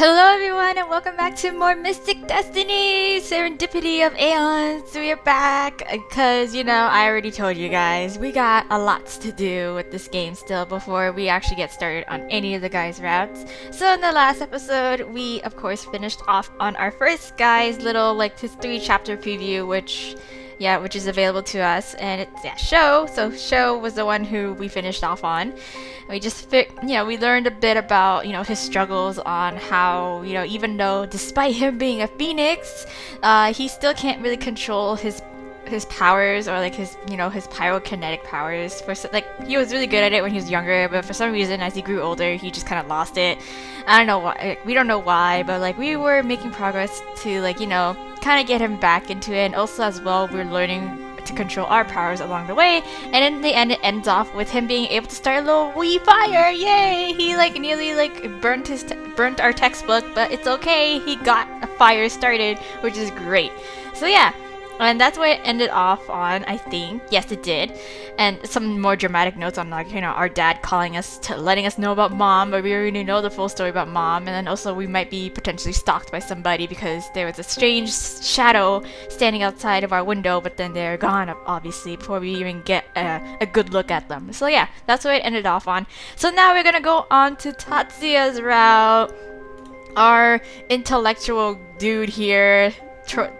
Hello everyone and welcome back to more Mystic Destinies! Serendipity of Aeons! We are back because, I already told you guys, we got a lot to do with this game still before we actually get started on any of the guys' routes. So in the last episode, we of course finished off on our first guy's little his 3-chapter preview, which is available to us, and it's Sho. So Sho was the one who we finished off on. We just we learned a bit about his struggles on how even though despite him being a phoenix, he still can't really control his powers or his his pyrokinetic powers. He was really good at it when he was younger, but for some reason as he grew older he just kind of lost it. I don't know why. We don't know why, but we were making progress to kind of get him back into it, and also as well we're learning to control our powers along the way, and in the end it ends off with him being able to start a little wee fire. Yay! He nearly burnt our textbook, but it's okay, he got a fire started, which is great. So yeah, and that's what it ended off on, I think. Yes, it did. And some more dramatic notes on our dad calling us, letting us know about mom, but we already know the full story about mom. And then also we might be potentially stalked by somebody because there was a strange shadow standing outside of our window, but then they're gone, obviously, before we even get a good look at them. So yeah, that's what it ended off on. So now we're gonna go on to Tatsuya's route. Our intellectual dude here,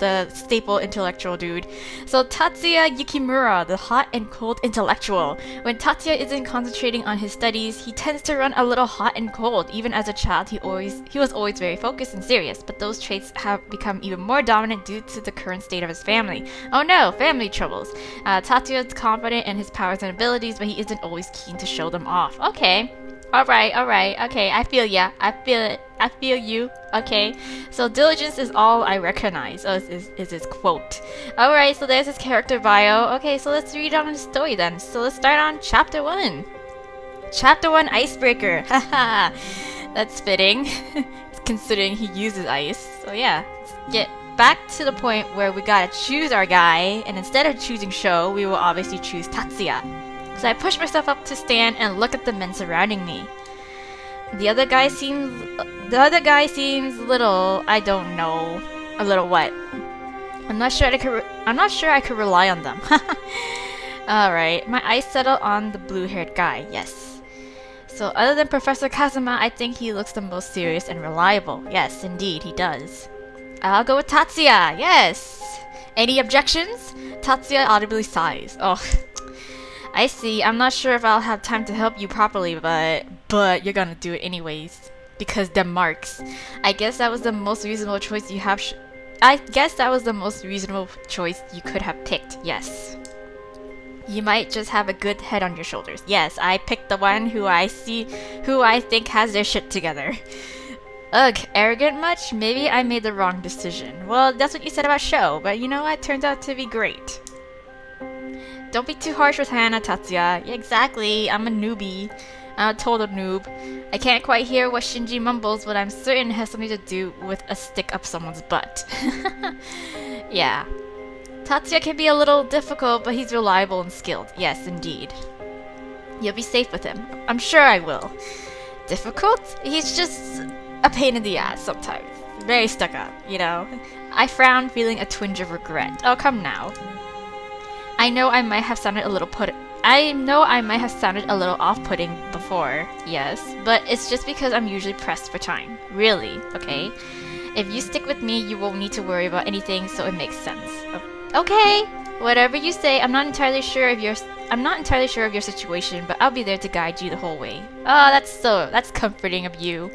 the staple intellectual dude. So Tatsuya Yukimura, the hot and cold intellectual. When Tatsuya isn't concentrating on his studies, he tends to run a little hot and cold. Even as a child, he was always very focused and serious, but those traits have become even more dominant due to the current state of his family. Oh no, family troubles. Tatsuya is confident in his powers and abilities, but he isn't always keen to show them off. Okay. Alright, okay, I feel ya. I feel it. I feel you. Okay. So diligence is all I recognize, is his quote. Alright, so there's his character bio. Okay, so let's read on his story then. So let's start on Chapter 1. Chapter 1 Icebreaker. Haha. That's fitting, considering he uses ice. So yeah, let's get back to the point where we gotta choose our guy, and instead of choosing Sho, we will obviously choose Tatsuya. So I push myself up to stand and look at the men surrounding me. The other guy seems little, I don't know. A little what? I'm not sure I could rely on them. Alright, my eyes settle on the blue-haired guy, yes. So other than Professor Kazuma, I think he looks the most serious and reliable. Yes, indeed, he does. I'll go with Tatsuya, yes! Any objections? Tatsuya audibly sighs. Oh, I see. I'm not sure if I'll have time to help you properly, but you're gonna do it anyways. Because them marks. I guess that was the most reasonable choice you have. I guess that was the most reasonable choice you could have picked. Yes. You might just have a good head on your shoulders. Yes, I picked the one who I think has their shit together. Ugh, arrogant much? Maybe I made the wrong decision. Well, that's what you said about Sho, but you know what? Turns out to be great. Don't be too harsh with Hana, Tatsuya. Yeah, exactly. I'm a newbie. I'm a total noob. I can't quite hear what Shinji mumbles, but I'm certain it has something to do with a stick up someone's butt. Yeah. Tatsuya can be a little difficult, but he's reliable and skilled. Yes, indeed. You'll be safe with him. I'm sure I will. Difficult? He's just a pain in the ass sometimes. Very stuck up, I frown, feeling a twinge of regret. Oh, come now. I know I might have sounded a little off-putting before, yes, but it's just because I'm usually pressed for time. Really, okay? If you stick with me, you won't need to worry about anything, so it makes sense. Okay, whatever you say. I'm not entirely sure of your situation, but I'll be there to guide you the whole way. Oh, that's comforting of you.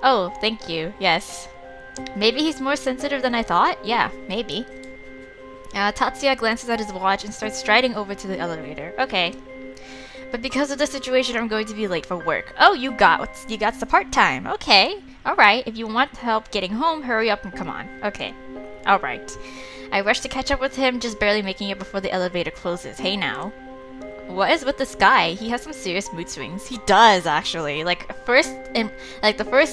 Oh, thank you. Yes. Maybe he's more sensitive than I thought? Yeah, maybe. Tatsuya glances at his watch and starts striding over to the elevator. Okay. But because of the situation, I'm going to be late for work. Oh, you got the part-time. Okay. Alright. If you want help getting home, hurry up and come on. Okay. Alright. I rush to catch up with him, just barely making it before the elevator closes. Hey now. What is with this guy? He has some serious mood swings. He does, actually. The first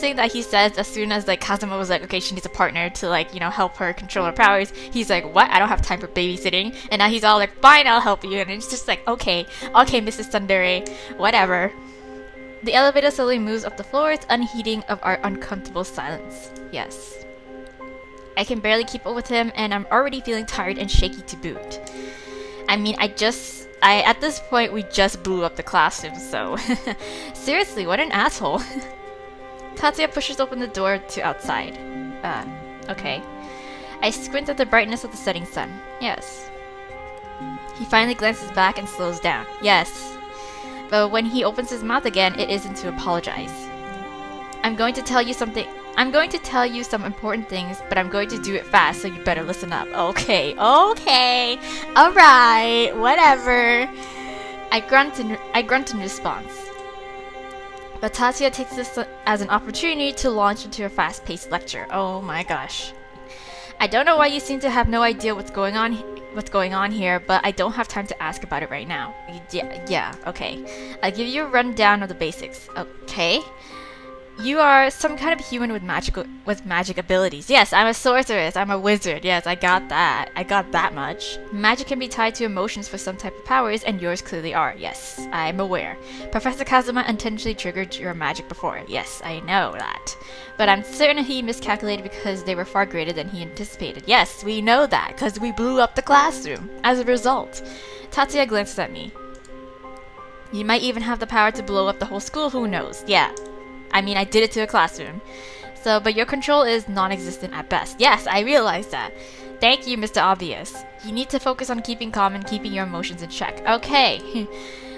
thing that he says as soon as Kazuma was like, okay, she needs a partner to help her control her powers, he's like, what? I don't have time for babysitting. And now he's all like, fine, I'll help you. And it's just like, okay, Mrs. Tsundere, whatever. The elevator slowly moves up the floors, unheeding of our uncomfortable silence. Yes. I can barely keep up with him, and I'm already feeling tired and shaky to boot. I mean, at this point, we just blew up the classroom, so... Seriously, what an asshole. Tatsuya pushes open the door to outside. Okay. I squint at the brightness of the setting sun. Yes. He finally glances back and slows down. Yes. But when he opens his mouth again, it isn't to apologize. I'm going to tell you some important things, but I'm going to do it fast, so you better listen up. Okay, alright, whatever. I grunt in response. But Tatsuya takes this as an opportunity to launch into a fast-paced lecture. Oh my gosh. I don't know why you seem to have no idea what's going on here, but I don't have time to ask about it right now. Yeah, okay. I'll give you a rundown of the basics. Okay. You are some kind of human with magic abilities. Yes, I'm a sorceress. I'm a wizard. Yes, I got that. I got that much. Magic can be tied to emotions for some type of powers, and yours clearly are. Yes, I'm aware. Professor Kazuma intentionally triggered your magic before. Yes, I know that. But I'm certain he miscalculated because they were far greater than he anticipated. Yes, we know that, because we blew up the classroom. As a result, Tatsuya glances at me. You might even have the power to blow up the whole school, who knows? Yeah. I mean, I did it to a classroom. So, but your control is non-existent at best. Yes, I realize that. Thank you, Mr. Obvious. You need to focus on keeping calm and keeping your emotions in check. Okay.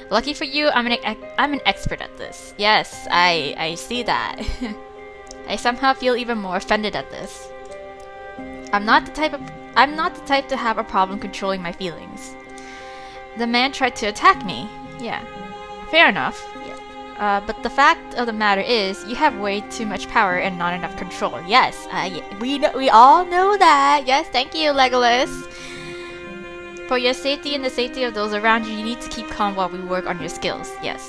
Lucky for you, I'm an expert at this. Yes, I see that. I somehow feel even more offended at this. I'm not the type to have a problem controlling my feelings. The man tried to attack me. Yeah. Fair enough. But the fact of the matter is, you have way too much power and not enough control. Yes, we all know that. Yes, thank you, Legolas. For your safety and the safety of those around you, you need to keep calm while we work on your skills. Yes.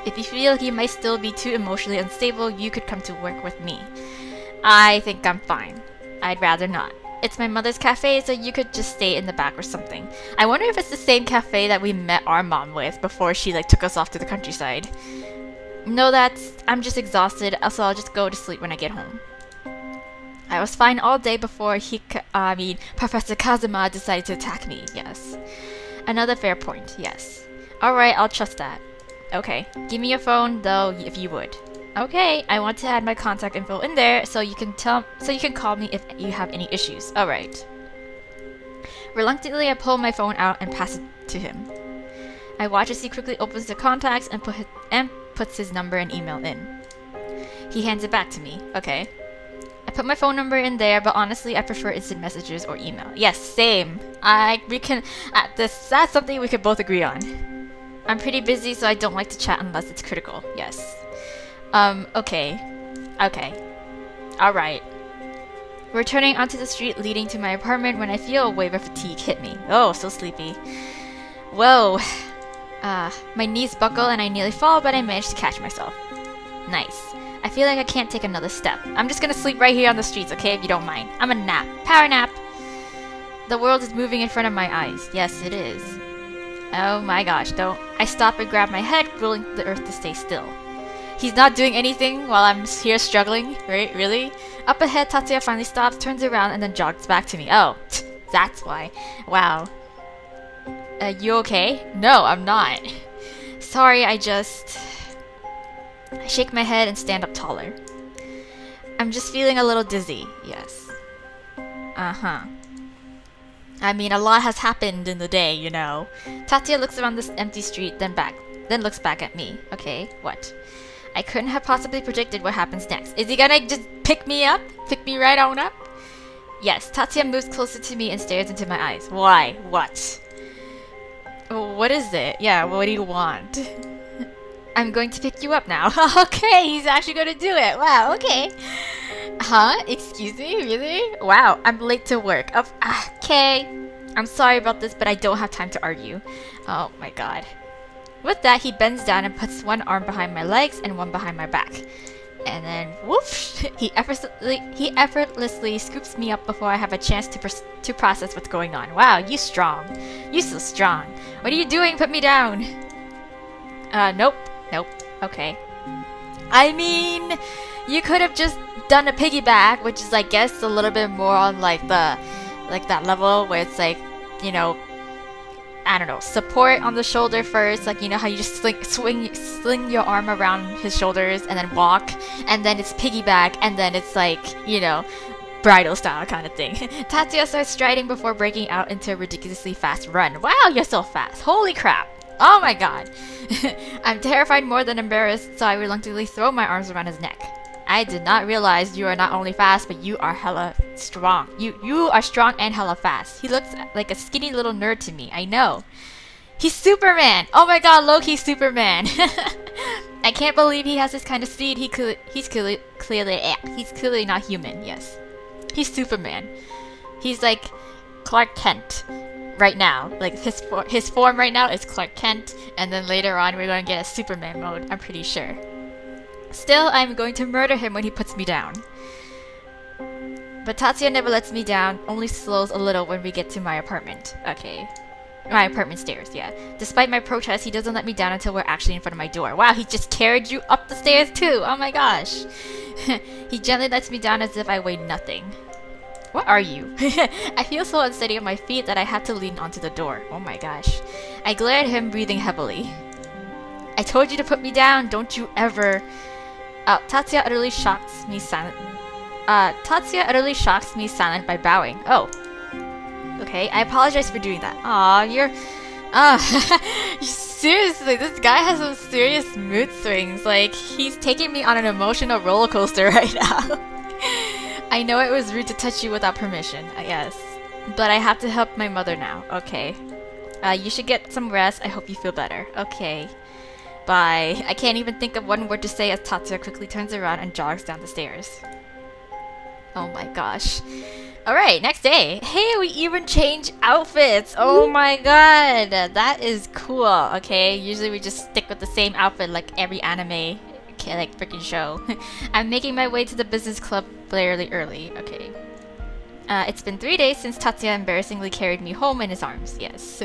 If you feel like you might still be too emotionally unstable, you could come to work with me. I think I'm fine. I'd rather not. It's my mother's cafe, so you could just stay in the back or something. I wonder if it's the same cafe that we met our mom with before she took us off to the countryside. No, I'm just exhausted, so I'll just go to sleep when I get home. I was fine all day before Professor Kazuma decided to attack me. Yes. Another fair point. Yes. Alright, I'll trust that. Okay. Give me your phone, though, if you would. Okay, I want to add my contact info in there so you can call me if you have any issues. Alright. Reluctantly, I pull my phone out and pass it to him. I watch as he quickly opens the contacts and puts his number and email in. He hands it back to me. Okay. I put my phone number in there, but honestly, I prefer instant messages or email. Yes, same. That's something we could both agree on. I'm pretty busy, so I don't like to chat unless it's critical. Yes. Okay. Alright. We're turning onto the street leading to my apartment when I feel a wave of fatigue hit me. Oh, so sleepy. Whoa. My knees buckle and I nearly fall, but I manage to catch myself. Nice. I feel like I can't take another step. I'm just gonna sleep right here on the streets, okay, if you don't mind. I'm a nap. Power nap! The world is moving in front of my eyes. Yes, it is. Oh my gosh, don't. I stop and grab my head, willing the earth to stay still. He's not doing anything while I'm here struggling, right? Really? Up ahead, Tatsuya finally stops, turns around, and then jogs back to me. Oh, that's why. Wow. You okay? No, I'm not. Sorry, I shake my head and stand up taller. I'm just feeling a little dizzy. Yes. Uh-huh. I mean, a lot has happened in the day, you know. Tatsuya looks around this empty street, then looks back at me. Okay, what? I couldn't have possibly predicted what happens next. Is he gonna just pick me up? Pick me right on up? Yes, Tatsuya moves closer to me and stares into my eyes. Why? What? What is it? Yeah, what do you want? I'm going to pick you up now. Okay, he's actually gonna do it. Wow, okay. Huh? Excuse me? Really? Wow, I'm late to work. Okay. I'm sorry about this, but I don't have time to argue. Oh my god. With that, he bends down and puts one arm behind my legs and one behind my back. And then, whoosh! He effortlessly scoops me up before I have a chance to process what's going on. Wow, you strong. You so strong. What are you doing? Put me down. Nope. Okay. I mean, you could have just done a piggyback, which is, I guess, a little bit more on like that level where it's like, you know, I don't know, support on the shoulder first, like, you know how you just sling your arm around his shoulders and then walk, and then it's piggyback, and then it's like, you know, bridal style kind of thing. Tatsuya starts striding before breaking out into a ridiculously fast run. Wow, you're so fast. Holy crap. Oh my god. I'm terrified more than embarrassed, so I reluctantly throw my arms around his neck. I did not realize you are not only fast, but you are hella strong. You are strong and hella fast. He looks like a skinny little nerd to me. I know. He's Superman! Oh my god, low-key Superman! I can't believe he has this kind of speed. He's clearly not human, yes. He's Superman. He's like Clark Kent right now. Like his form right now is Clark Kent, and then later on we're going to get a Superman mode, I'm pretty sure. Still, I'm going to murder him when he puts me down. But Tatsuya never lets me down, only slows a little when we get to my apartment. Okay. My apartment stairs, yeah. Despite my protest, he doesn't let me down until we're actually in front of my door. Wow, he just carried you up the stairs too! Oh my gosh! He gently lets me down as if I weigh nothing. What are you? I feel so unsteady on my feet that I have to lean onto the door. Oh my gosh. I glare at him, breathing heavily. I told you to put me down, don't you ever... Tatsuya utterly shocks me silent. Tatsuya utterly shocks me silent by bowing. Oh. Okay, I apologize for doing that. Aw, you're... seriously, this guy has some serious mood swings. Like, he's taking me on an emotional roller coaster right now. I know it was rude to touch you without permission, yes. But I have to help my mother now. Okay. You should get some rest. I hope you feel better. Okay. Bye. I can't even think of one word to say as Tatsuya quickly turns around and jogs down the stairs. Oh my gosh. Alright, next day. Hey, we even change outfits! Oh my god! That is cool, okay? Usually we just stick with the same outfit like every anime, like freaking show. I'm making my way to the business club fairly early, okay. It's been 3 days since Tatsuya embarrassingly carried me home in his arms, yes.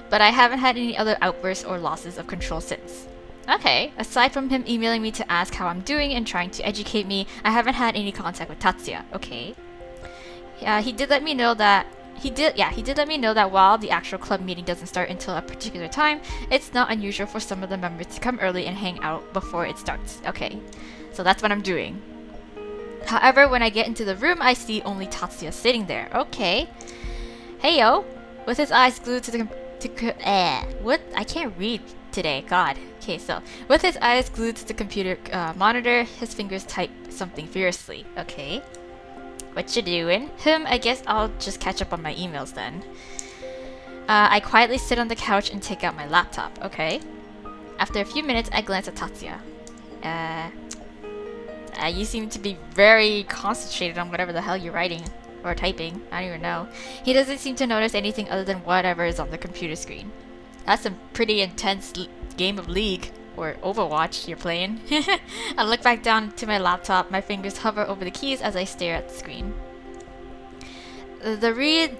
But I haven't had any other outbursts or losses of control since. Okay, aside from him emailing me to ask how I'm doing and trying to educate me, I haven't had any contact with Tatsuya. Okay. He did let me know that while the actual club meeting doesn't start until a particular time, it's not unusual for some of the members to come early and hang out before it starts. Okay. So that's what I'm doing. However, when I get into the room, I see only Tatsuya sitting there. Okay. Hey yo, with his eyes glued to the what? I can't read today. God. Okay, so with his eyes glued to the computer monitor, his fingers type something furiously. Okay. What you doing? I guess I'll just catch up on my emails then. I quietly sit on the couch and take out my laptop. Okay. After a few minutes, I glance at Tatsuya. You seem to be very concentrated on whatever the hell you're writing. Or typing. I don't even know. He doesn't seem to notice anything other than whatever is on the computer screen. That's a pretty intense game of League. Or Overwatch you're playing. I look back down to my laptop. My fingers hover over the keys as I stare at the screen. The read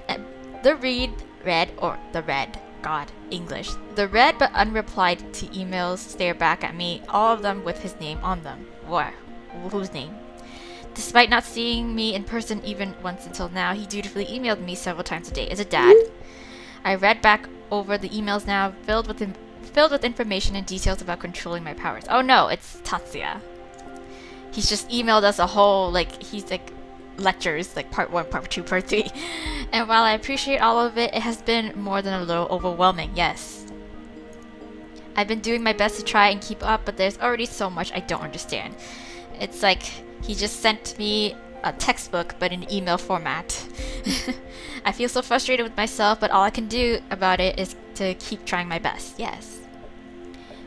but unreplied to emails stare back at me, all of them with his name on them. Where? Whose name? Despite not seeing me in person even once until now, he dutifully emailed me several times a day. Is it Dad? I read back over the emails now, filled with information and details about controlling my powers. Oh no, it's Tatsuya. He's just emailed us a whole, he's lectures, part 1, part 2, part 3. And while I appreciate all of it, it has been more than a little overwhelming, yes. I've been doing my best to try and keep up, but there's already so much I don't understand. It's like he just sent me a textbook, but in email format. I feel so frustrated with myself, but all I can do about it is to keep trying my best, yes.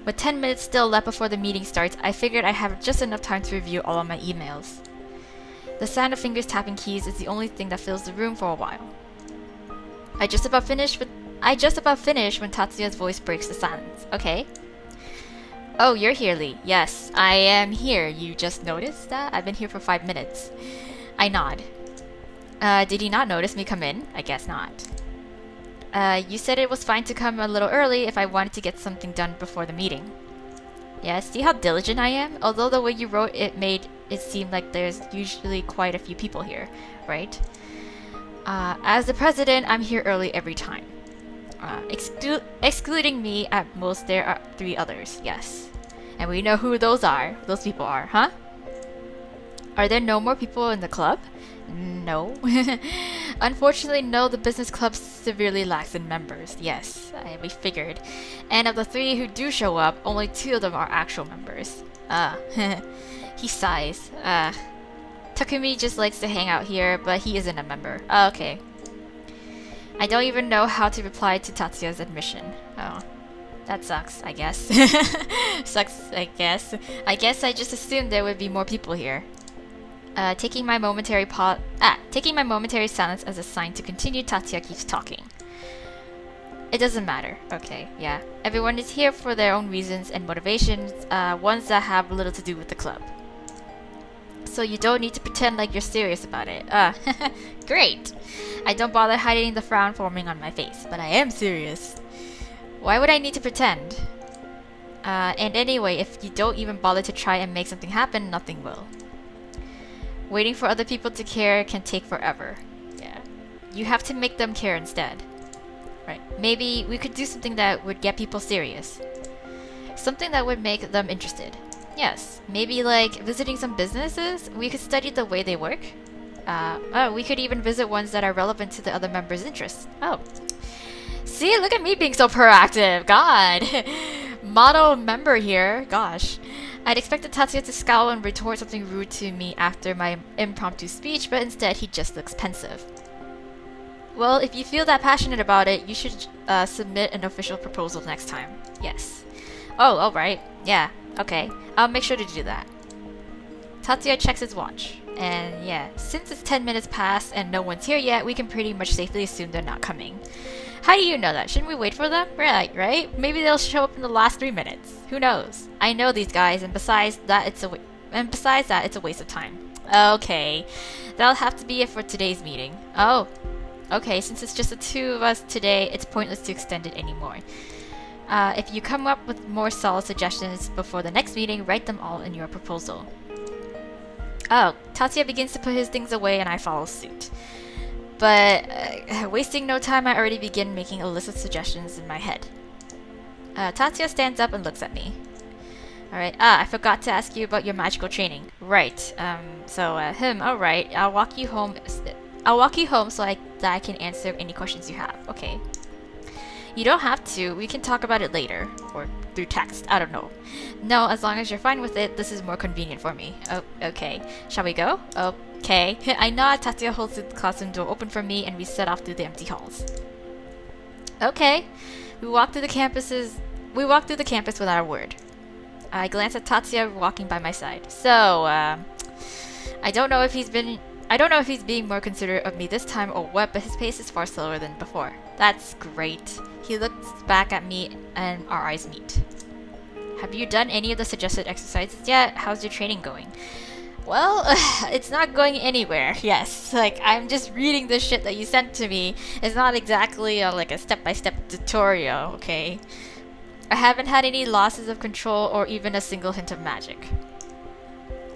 With 10 minutes still left before the meeting starts, I figured I have just enough time to review all of my emails. The sound of fingers tapping keys is the only thing that fills the room for a while. I just about finished when Tatsuya's voice breaks the silence. Okay. Oh, you're here, Lee. Yes, I am here. You just noticed that? I've been here for 5 minutes. I nod. Did he not notice me come in? I guess not. You said it was fine to come a little early if I wanted to get something done before the meeting. Yeah, see how diligent I am? Although the way you wrote it made it seem like there's usually quite a few people here, right? As the president, I'm here early every time. Excluding me, at most there are 3 others, yes. And we know who those people are, huh? Are there no more people in the club? No. Unfortunately, no, the business club severely lacks in members. Yes, we figured. And of the 3 who do show up, only 2 of them are actual members. He sighs. Takumi just likes to hang out here, but he isn't a member. Okay. I don't even know how to reply to Tatsuya's admission. Oh. That sucks, I guess. Sucks, I guess. I guess I just assumed there would be more people here. Taking my momentary silence as a sign to continue, Tatsuya keeps talking. It doesn't matter. Okay, yeah. Everyone is here for their own reasons and motivations, ones that have little to do with the club. So you don't need to pretend like you're serious about it. Great! I don't bother hiding the frown forming on my face, but I am serious. Why would I need to pretend? And anyway, if you don't even bother to try and make something happen, nothing will. Waiting for other people to care can take forever. Yeah. You have to make them care instead. Right. Maybe we could do something that would get people serious. Something that would make them interested. Yes. Maybe like visiting some businesses? We could study the way they work. We could even visit ones that are relevant to the other members' interests. Oh. See, look at me being so proactive. God. Model member here. Gosh. I'd expected Tatsuya to scowl and retort something rude to me after my impromptu speech, but instead he just looks pensive. Well, if you feel that passionate about it, you should submit an official proposal next time. Yes. Oh, alright. Yeah, okay. I'll make sure to do that. Tatsuya checks his watch. And yeah, since it's 10 minutes past and no one's here yet, we can pretty much safely assume they're not coming. How do you know that? Shouldn't we wait for them? Right? Maybe they'll show up in the last 3 minutes. Who knows? I know these guys, and besides that, it's a waste of time. Okay, that'll have to be it for today's meeting. Oh, okay. Since it's just the 2 of us today, it's pointless to extend it anymore. If you come up with more solid suggestions before the next meeting, write them all in your proposal. Oh, Tatsuya begins to put his things away, and I follow suit. But, wasting no time, I already begin making a list of suggestions in my head. Tatsuya stands up and looks at me. Alright, I forgot to ask you about your magical training. Right, alright, I'll walk you home so that I can answer any questions you have. Okay. You don't have to, we can talk about it later. Or through text, I don't know. No, as long as you're fine with it, this is more convenient for me. Oh, okay. Shall we go? Okay. I nod. Tatsuya holds the classroom door open for me and we set off through the empty halls. Okay. We walk through the campus without a word. I glance at Tatsuya walking by my side. So, I don't know if he's being more considerate of me this time or what, but his pace is far slower than before. That's great. He looks back at me and our eyes meet. Have you done any of the suggested exercises yet? How's your training going? Well, it's not going anywhere. Yes, like I'm just reading the shit that you sent to me. It's not exactly like a step-by-step tutorial, okay? I haven't had any losses of control or even a single hint of magic.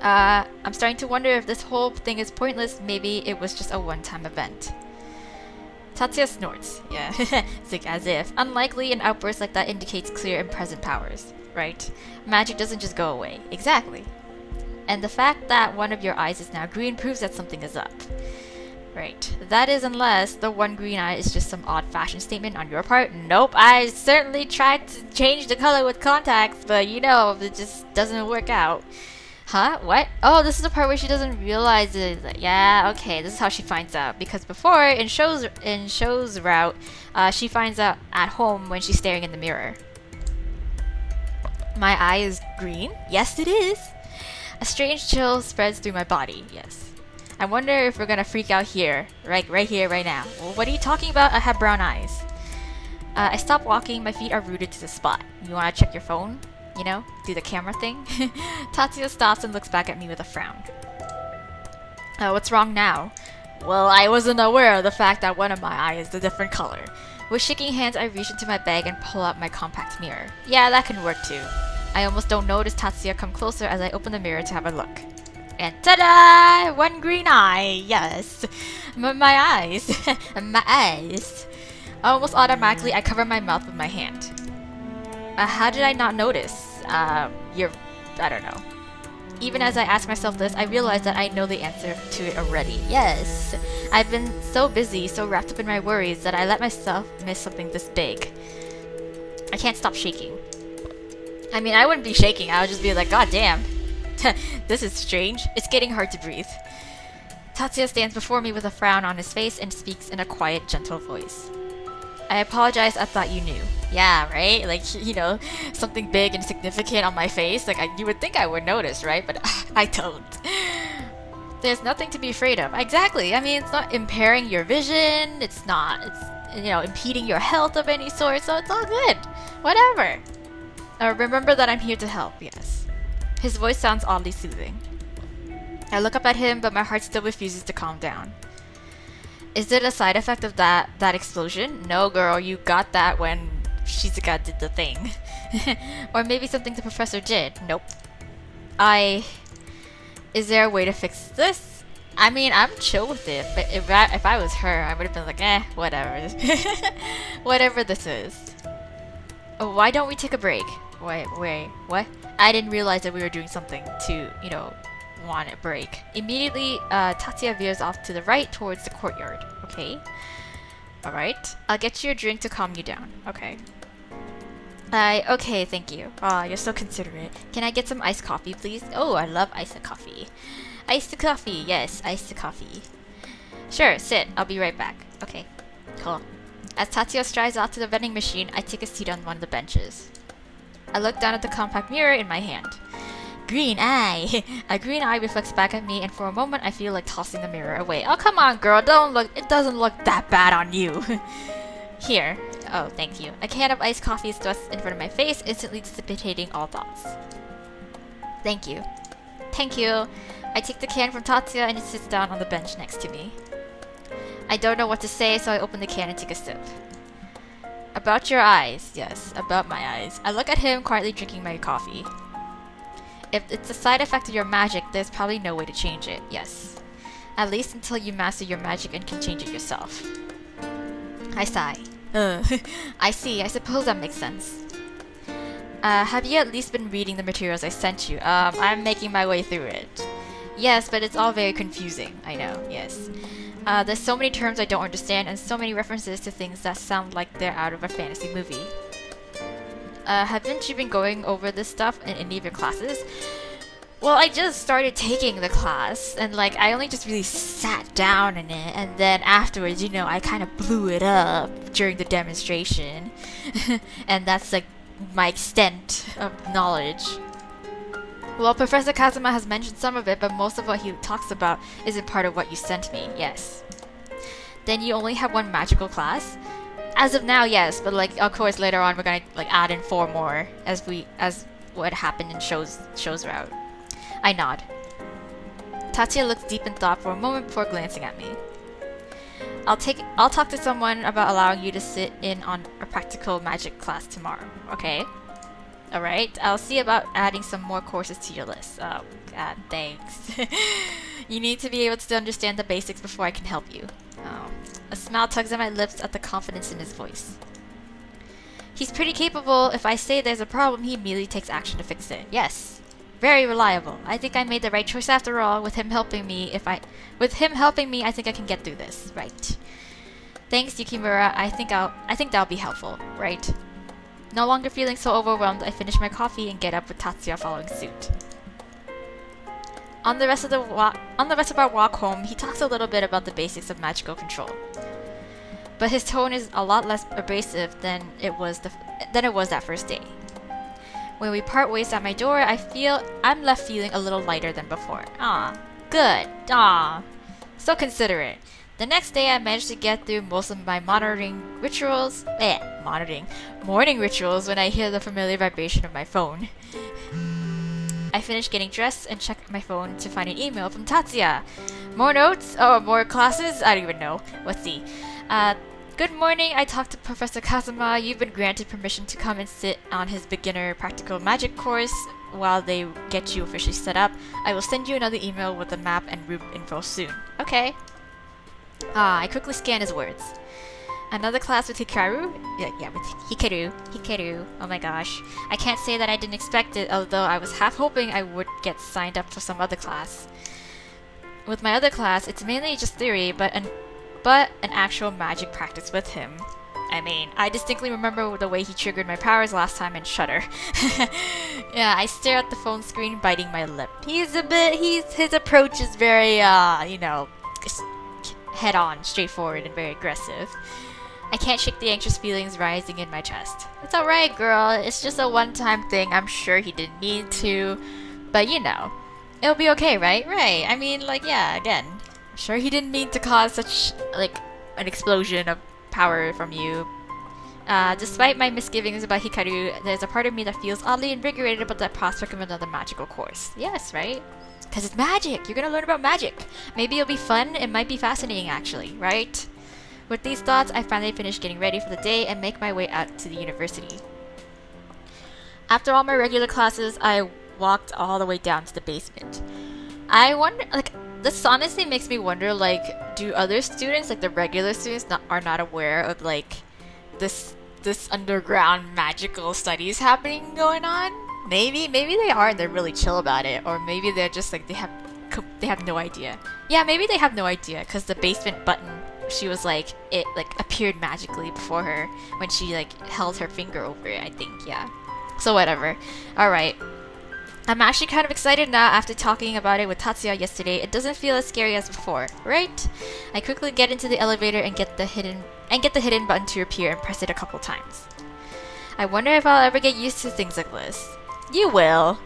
I'm starting to wonder if this whole thing is pointless. Maybe it was just a one-time event. Tatsuya snorts. Yeah, it's like as if. Unlikely, an outburst like that indicates clear and present powers, right? Magic doesn't just go away. Exactly. And the fact that one of your eyes is now green proves that something is up. Right. That is unless the one green eye is just some odd fashion statement on your part. Nope, I certainly tried to change the color with contacts, but you know, it just doesn't work out. Huh? What? Oh, this is the part where she doesn't realize it. Yeah, okay, this is how she finds out. Because before, in show's route, she finds out at home when she's staring in the mirror. My eye is green? Yes, it is. A strange chill spreads through my body. Yes. I wonder if we're gonna freak out here. Right here, right now. Well, what are you talking about? I have brown eyes. I stop walking. My feet are rooted to the spot. You wanna check your phone? You know, do the camera thing? Tatsuya stops and looks back at me with a frown. What's wrong now? Well, I wasn't aware of the fact that one of my eyes is a different color. With shaking hands, I reach into my bag and pull out my compact mirror. Yeah, that can work too. I almost don't notice Tatsuya come closer as I open the mirror to have a look. And ta-da! One green eye! Yes! My eyes! My eyes! Almost automatically, I cover my mouth with my hand. How did I not notice? I don't know. Even as I ask myself this, I realize that I know the answer to it already. Yes! I've been so busy, so wrapped up in my worries, that I let myself miss something this big. I can't stop shaking. I mean, I wouldn't be shaking, I would just be like, God damn. This is strange. It's getting hard to breathe. Tatsuya stands before me with a frown on his face and speaks in a quiet, gentle voice. I apologize, I thought you knew. Yeah, right? Like, you know, something big and significant on my face. Like, you would think I would notice, right? But I don't. There's nothing to be afraid of. Exactly. I mean, it's not impairing your vision. It's not, you know, impeding your health of any sort. So it's all good. Whatever. Remember that I'm here to help, yes. His voice sounds oddly soothing. I look up at him, but my heart still refuses to calm down. Is it a side effect of that explosion? No, girl, you got that when Shizuka did the thing. Or maybe something the professor did. Nope. Is there a way to fix this? I mean, I'm chill with it, but if I was her, I would have been like, whatever. Whatever this is. Oh, why don't we take a break? Wait, what? I didn't realize that we were doing something to, you know, want a break. Immediately, Tatsuya veers off to the right towards the courtyard. Okay. Alright. I'll get you a drink to calm you down. Okay. Okay, thank you. You're so considerate. Can I get some iced coffee, please? Oh, I love iced coffee. Iced coffee, yes, iced coffee. Sure, sit. I'll be right back. Okay, cool. As Tatsuya strides off to the vending machine, I take a seat on one of the benches. I look down at the compact mirror in my hand. Green eye! A green eye reflects back at me, and for a moment I feel like tossing the mirror away. Oh, come on, girl, don't look. It doesn't look that bad on you. Here. Oh, thank you. A can of iced coffee is thrust in front of my face, instantly dissipating all thoughts. Thank you. Thank you. I take the can from Tatsuya and it sits down on the bench next to me. I don't know what to say, so I open the can and take a sip. About your eyes. Yes, about my eyes. I look at him, quietly drinking my coffee. If it's a side effect of your magic, there's probably no way to change it. Yes. At least until you master your magic and can change it yourself. I sigh. I see. I suppose that makes sense. Have you at least been reading the materials I sent you? I'm making my way through it. Yes, but it's all very confusing. I know, yes. There's so many terms I don't understand and so many references to things that sound like they're out of a fantasy movie. Haven't you been going over this stuff in any of your classes? Well, I just started taking the class, and like, I only just really sat down in it, and then afterwards, you know, I kind of blew it up during the demonstration. And that's like my extent of knowledge. Well, Professor Kazuma has mentioned some of it, but most of what he talks about isn't part of what you sent me, yes. Then you only have one magical class? As of now, yes, but like, of course, later on we're gonna like add in 4 more as what happened in shows route. I nod. Tatsuya looks deep in thought for a moment before glancing at me. I'll talk to someone about allowing you to sit in on a practical magic class tomorrow, okay? Alright, I'll see about adding some more courses to your list. Oh, God, thanks. You need to be able to understand the basics before I can help you. Oh. A smile tugs at my lips at the confidence in his voice. He's pretty capable. If I say there's a problem, he immediately takes action to fix it. Yes. Very reliable. I think I made the right choice after all. With him helping me, I think I can get through this. Right. Thanks, Yukimura. I think that'll be helpful. Right. No longer feeling so overwhelmed, I finish my coffee and get up with Tatsuya following suit. On the rest of our walk home, he talks a little bit about the basics of magical control. But his tone is a lot less abrasive than it was that first day. When we part ways at my door, I'm left feeling a little lighter than before. Ah, good. Ah, so considerate. The next day, I managed to get through most of my morning rituals when I hear the familiar vibration of my phone. I finish getting dressed and check my phone to find an email from Tatsuya. More notes? Oh, more classes? I don't even know. Let's see. Good morning, I talked to Professor Kazuma. You've been granted permission to come and sit on his beginner practical magic course while they get you officially set up. I will send you another email with the map and route info soon. Okay. I quickly scanned his words. Another class with Hikaru? Yeah, with Hikaru. Hikaru. Oh my gosh. I can't say that I didn't expect it, although I was half hoping I would get signed up for some other class. With my other class, it's mainly just theory, but an actual magic practice with him. I mean, I distinctly remember the way he triggered my powers last time and shudder. Yeah, I stare at the phone screen, biting my lip. His approach is very, you know, head-on, straightforward, and very aggressive. I can't shake the anxious feelings rising in my chest. It's alright, girl. It's just a one-time thing. I'm sure he didn't mean to. But, you know, it'll be okay, right? Right. I mean, like, yeah, again, I'm sure he didn't mean to cause such, like, an explosion of power from you. Despite my misgivings about Hikaru, there's a part of me that feels oddly invigorated about the prospect of another magical course. Yes, right? Because it's magic! You're gonna learn about magic! Maybe it'll be fun, it might be fascinating actually, right? With these thoughts, I finally finish getting ready for the day and make my way out to the university. After all my regular classes, I walked all the way down to the basement. I wonder, like, this honestly makes me wonder, like, do other students, like the regular students, are not aware of, like, this underground magical studies going on? Maybe they are and they're really chill about it, or maybe they're just like they have no idea. Yeah, maybe they have no idea because the basement button, she was like, it like appeared magically before her when she like held her finger over it, I think. Yeah. So whatever. All right. I'm actually kind of excited now after talking about it with Tatsuya yesterday. It doesn't feel as scary as before, right? I quickly get into the elevator and get the hidden button to appear and press it a couple times. I wonder if I'll ever get used to things like this. You will.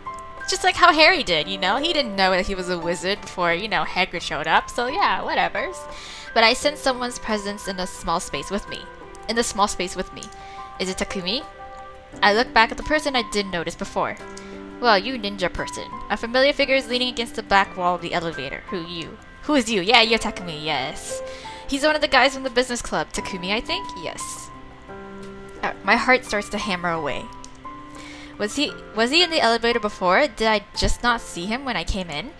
Just like how Harry did, you know? He didn't know that he was a wizard before, you know, Hagrid showed up, so yeah, whatevers. But I sense someone's presence in the small space with me. Is it Takumi? I look back at the person I didn't notice before. Well, you ninja person. A familiar figure is leaning against the back wall of the elevator. Who is you? Yeah, you're Takumi, yes. He's one of the guys from the business club. Takumi, I think? Yes. My heart starts to hammer away. Was he in the elevator before? Did I just not see him when I came in?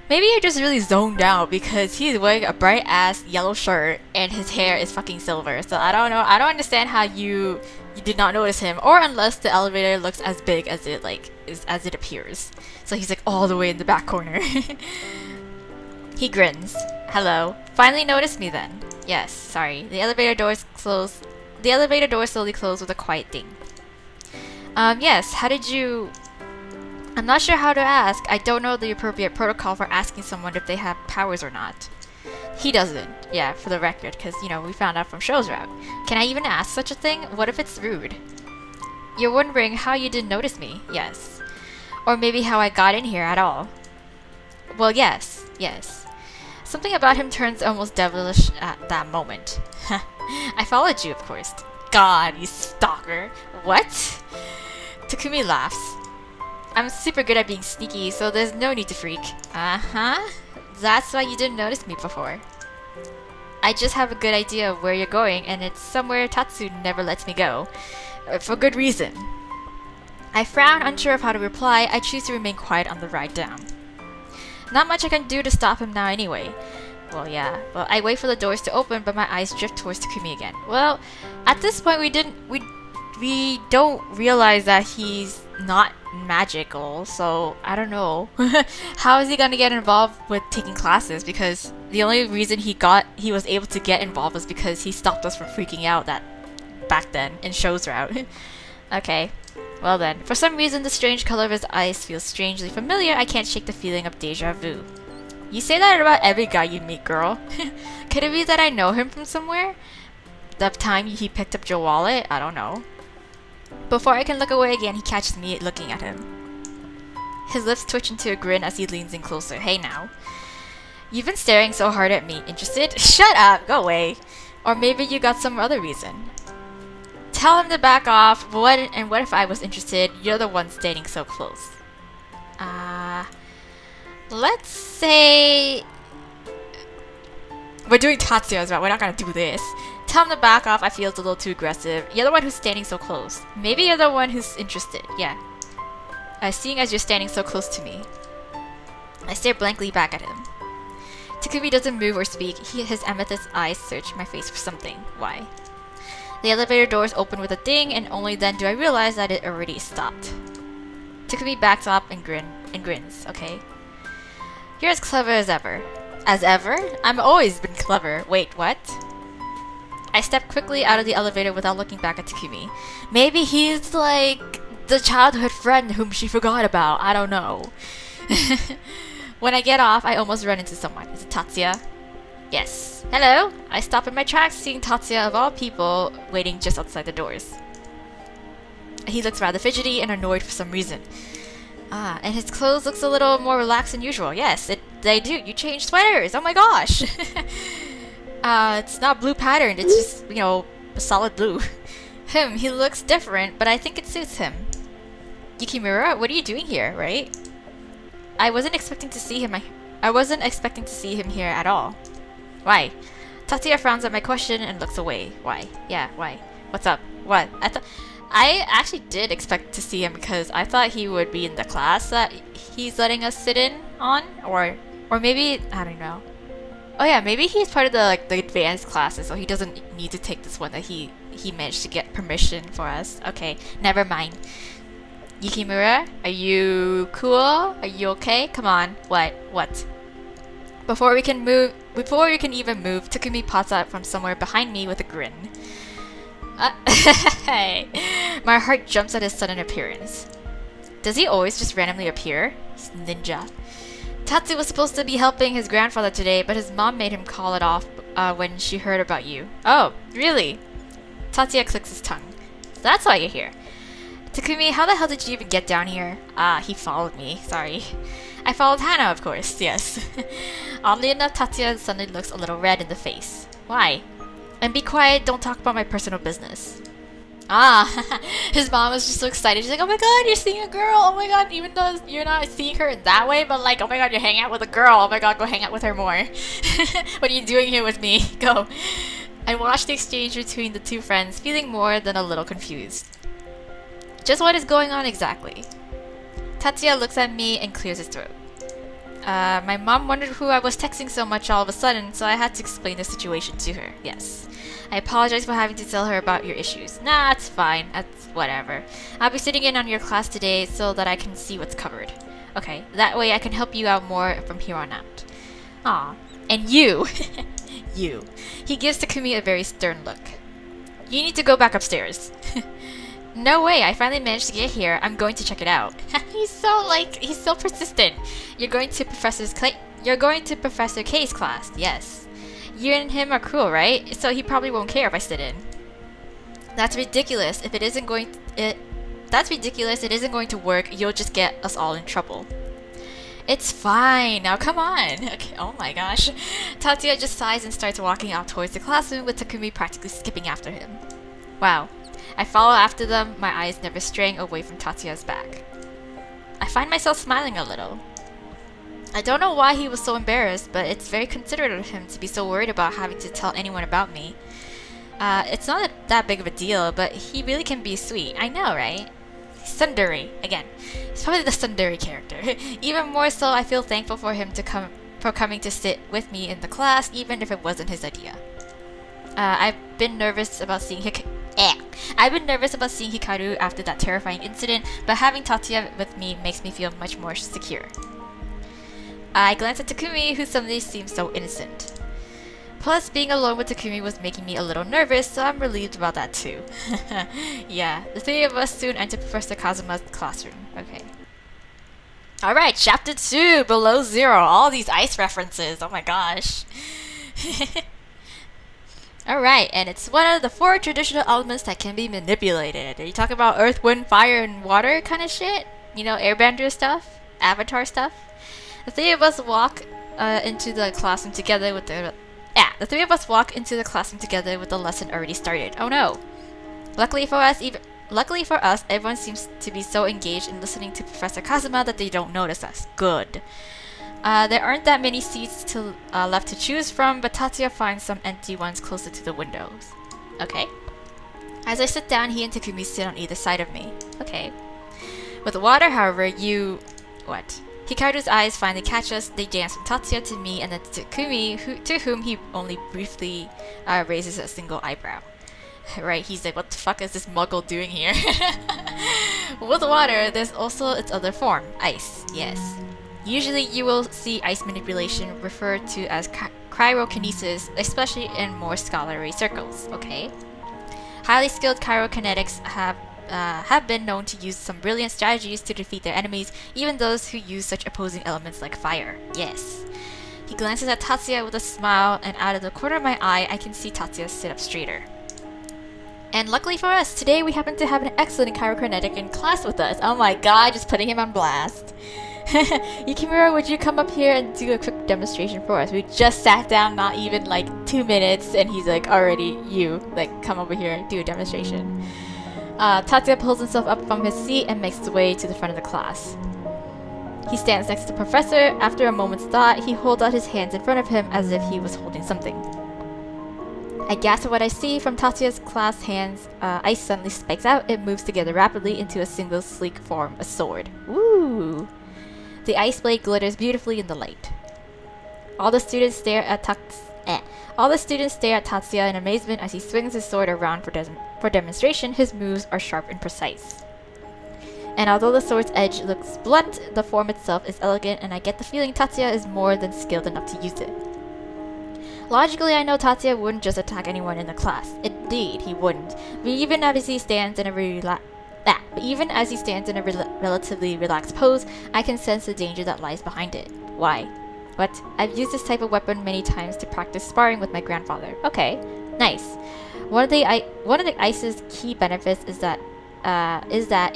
Maybe I just really zoned out because he's wearing a bright ass yellow shirt and his hair is fucking silver. So I don't know. I don't understand how you did not notice him, or unless the elevator looks as big as it as it appears. So he's like all the way in the back corner. He grins. Hello. Finally noticed me then. Yes, sorry. The elevator doors slowly close with a quiet ding. Yes, how did you... I'm not sure how to ask. I don't know the appropriate protocol for asking someone if they have powers or not. He doesn't. Yeah, for the record, because, you know, we found out from Show's route. Can I even ask such a thing? What if it's rude? You're wondering how you didn't notice me? Yes. Or maybe how I got in here at all. Well, yes. Something about him turns almost devilish at that moment. I followed you, of course. God, you stalker. What? Takumi laughs. I'm super good at being sneaky, so there's no need to freak. Uh-huh. That's why you didn't notice me before. I just have a good idea of where you're going, and it's somewhere Tatsu never lets me go. For good reason. I frown, unsure of how to reply. I choose to remain quiet on the ride down. Not much I can do to stop him now anyway. Well, yeah. Well, I wait for the doors to open, but my eyes drift towards Takumi again. Well, at this point we don't realize that he's not magical, so I don't know. How is he gonna get involved with taking classes? Because the only reason he was able to get involved was because he stopped us from freaking out back then in Show's route. Okay. Well then, for some reason the strange color of his eyes feels strangely familiar. I can't shake the feeling of deja vu. You say that about every guy you meet, girl. Could it be that I know him from somewhere? The time he picked up your wallet? I don't know. Before I can look away again, he catches me looking at him. His lips twitch into a grin as he leans in closer. Hey now. You've been staring so hard at me. Interested? Shut up! Go away! Or maybe you got some other reason. Tell him to back off. What if I was interested? You're the one standing so close. Let's say... We're doing Tatsuya's route. We're not gonna do this. Tell him to back off, I feel it's a little too aggressive. You're the one who's standing so close. Maybe you're the one who's interested, yeah. Seeing as you're standing so close to me. I stare blankly back at him. Takumi doesn't move or speak. His amethyst eyes search my face for something. Why? The elevator doors open with a ding, and only then do I realize that it already stopped. Takumi backs up and grins. Okay. You're as clever as ever. As ever? I've always been clever. Wait, what? I step quickly out of the elevator without looking back at Takumi. Maybe he's like the childhood friend whom she forgot about. I don't know. When I get off, I almost run into someone. Is it Tatsuya? Yes. Hello? I stop in my tracks, seeing Tatsuya of all people waiting just outside the doors. He looks rather fidgety and annoyed for some reason. And his clothes looks a little more relaxed than usual. Yes, they do. You changed sweaters. Oh my gosh. It's not blue patterned. It's just, you know, a solid blue. He looks different, but I think it suits him. Yukimura, what are you doing here, right? I wasn't expecting to see him here at all. Why? Tatsuya frowns at my question and looks away. Why? Yeah, why? What's up? What? I actually did expect to see him because I thought he would be in the class that he's letting us sit in on, or maybe, I don't know. Oh yeah, maybe he's part of the the advanced classes, so he doesn't need to take this one that he managed to get permission for us. Okay, never mind. Yukimura, are you cool? Are you okay? Come on. What? Before we can even move, Takumi pops out from somewhere behind me with a grin. Hey. My heart jumps at his sudden appearance. Does he always just randomly appear? He's ninja. Tatsu was supposed to be helping his grandfather today, but his mom made him call it off when she heard about you. Oh, really? Tatsuya clicks his tongue. So that's why you're here. Takumi, how the hell did you even get down here? He followed me. Sorry. I followed Hana, of course. Yes. Oddly enough, Tatsuya suddenly looks a little red in the face. Why? And be quiet, don't talk about my personal business. His mom was just so excited. She's like, oh my god, you're seeing a girl. Oh my god, even though you're not seeing her in that way, but like, oh my god, you're hanging out with a girl. Oh my god, go hang out with her more. What are you doing here with me? Go. I watched the exchange between the two friends, feeling more than a little confused. Just what is going on exactly? Tatsuya looks at me and clears his throat. My mom wondered who I was texting so much all of a sudden, so I had to explain the situation to her. Yes. I apologize for having to tell her about your issues. Nah, it's fine. That's whatever. I'll be sitting in on your class today so that I can see what's covered. Okay, that way I can help you out more from here on out. Aw. And you! You. He gives Takumi a very stern look. You need to go back upstairs. No way, I finally managed to get here. I'm going to check it out. He's so persistent. You're going to Professor K's class. Yes. You and him are cool, right? So he probably won't care if I sit in. That's ridiculous. If it isn't going to work, you'll just get us all in trouble. It's fine. Now come on. Okay. Oh my gosh. Tatsuya just sighs and starts walking out towards the classroom with Takumi practically skipping after him. Wow. I follow after them, my eyes never straying away from Tatsuya's back. I find myself smiling a little. I don't know why he was so embarrassed, but it's very considerate of him to be so worried about having to tell anyone about me. It's not that big of a deal, but he really can be sweet. I know, right? Tsundere, again. He's probably the tsundere character. Even more so, I feel thankful for him for coming to sit with me in the class, even if it wasn't his idea. I've been nervous about seeing Hikaru after that terrifying incident, but having Tatsuya with me makes me feel much more secure. I glance at Takumi, who suddenly seems so innocent. Plus, being alone with Takumi was making me a little nervous, so I'm relieved about that too. Yeah, the three of us soon enter Professor Kazuma's classroom. Okay. Alright, Chapter 2, Below Zero. All these ice references, oh my gosh. Alright, and it's one of the 4 traditional elements that can be manipulated. Are you talking about Earth, Wind, Fire, and Water kind of shit? You know, Airbender stuff? Avatar stuff? The three of us walk into the classroom together with the lesson already started. Oh no! Luckily for us, everyone seems to be so engaged in listening to Professor Kazuma that they don't notice us. Good. There aren't that many seats left to choose from, but Tatsuya finds some empty ones closer to the windows. Okay. As I sit down, he and Takumi sit on either side of me. Okay. With the water, however, What? Hikaru's eyes finally catch us. They dance from Tatsuya to me and then to Takumi, to whom he only briefly raises a single eyebrow. Right, he's like, what the fuck is this muggle doing here? With water, there's also its other form, ice. Yes. Usually you will see ice manipulation referred to as cryokinesis, especially in more scholarly circles, okay? Highly skilled cryokinetics have been known to use some brilliant strategies to defeat their enemies, even those who use such opposing elements like fire. Yes. He glances at Tatsuya with a smile, and out of the corner of my eye, I can see Tatsuya sit up straighter. And luckily for us, today we happen to have an excellent chirokinetic in class with us. Oh my god, just putting him on blast. Yukimura, would you come up here and do a quick demonstration for us? We just sat down not even like 2 minutes and he's like, already come over here and do a demonstration. Tatsuya pulls himself up from his seat and makes his way to the front of the class. He stands next to the professor. After a moment's thought, he holds out his hands in front of him as if he was holding something. I gasp at what I see. From Tatsuya's clasped hands, ice suddenly spikes out. It moves together rapidly into a single sleek form, a sword. Ooh! The ice blade glitters beautifully in the light. All the students stare at Tatsuya in amazement as he swings his sword around for demonstration. His moves are sharp and precise. And although the sword's edge looks blunt, the form itself is elegant, and I get the feeling Tatsuya is more than skilled enough to use it. Logically, I know Tatsuya wouldn't just attack anyone in the class. Indeed, he wouldn't. But even as he stands in a relatively relaxed pose, I can sense the danger that lies behind it. Why? What? I've used this type of weapon many times to practice sparring with my grandfather. Okay, nice. One of the ice's key benefits is that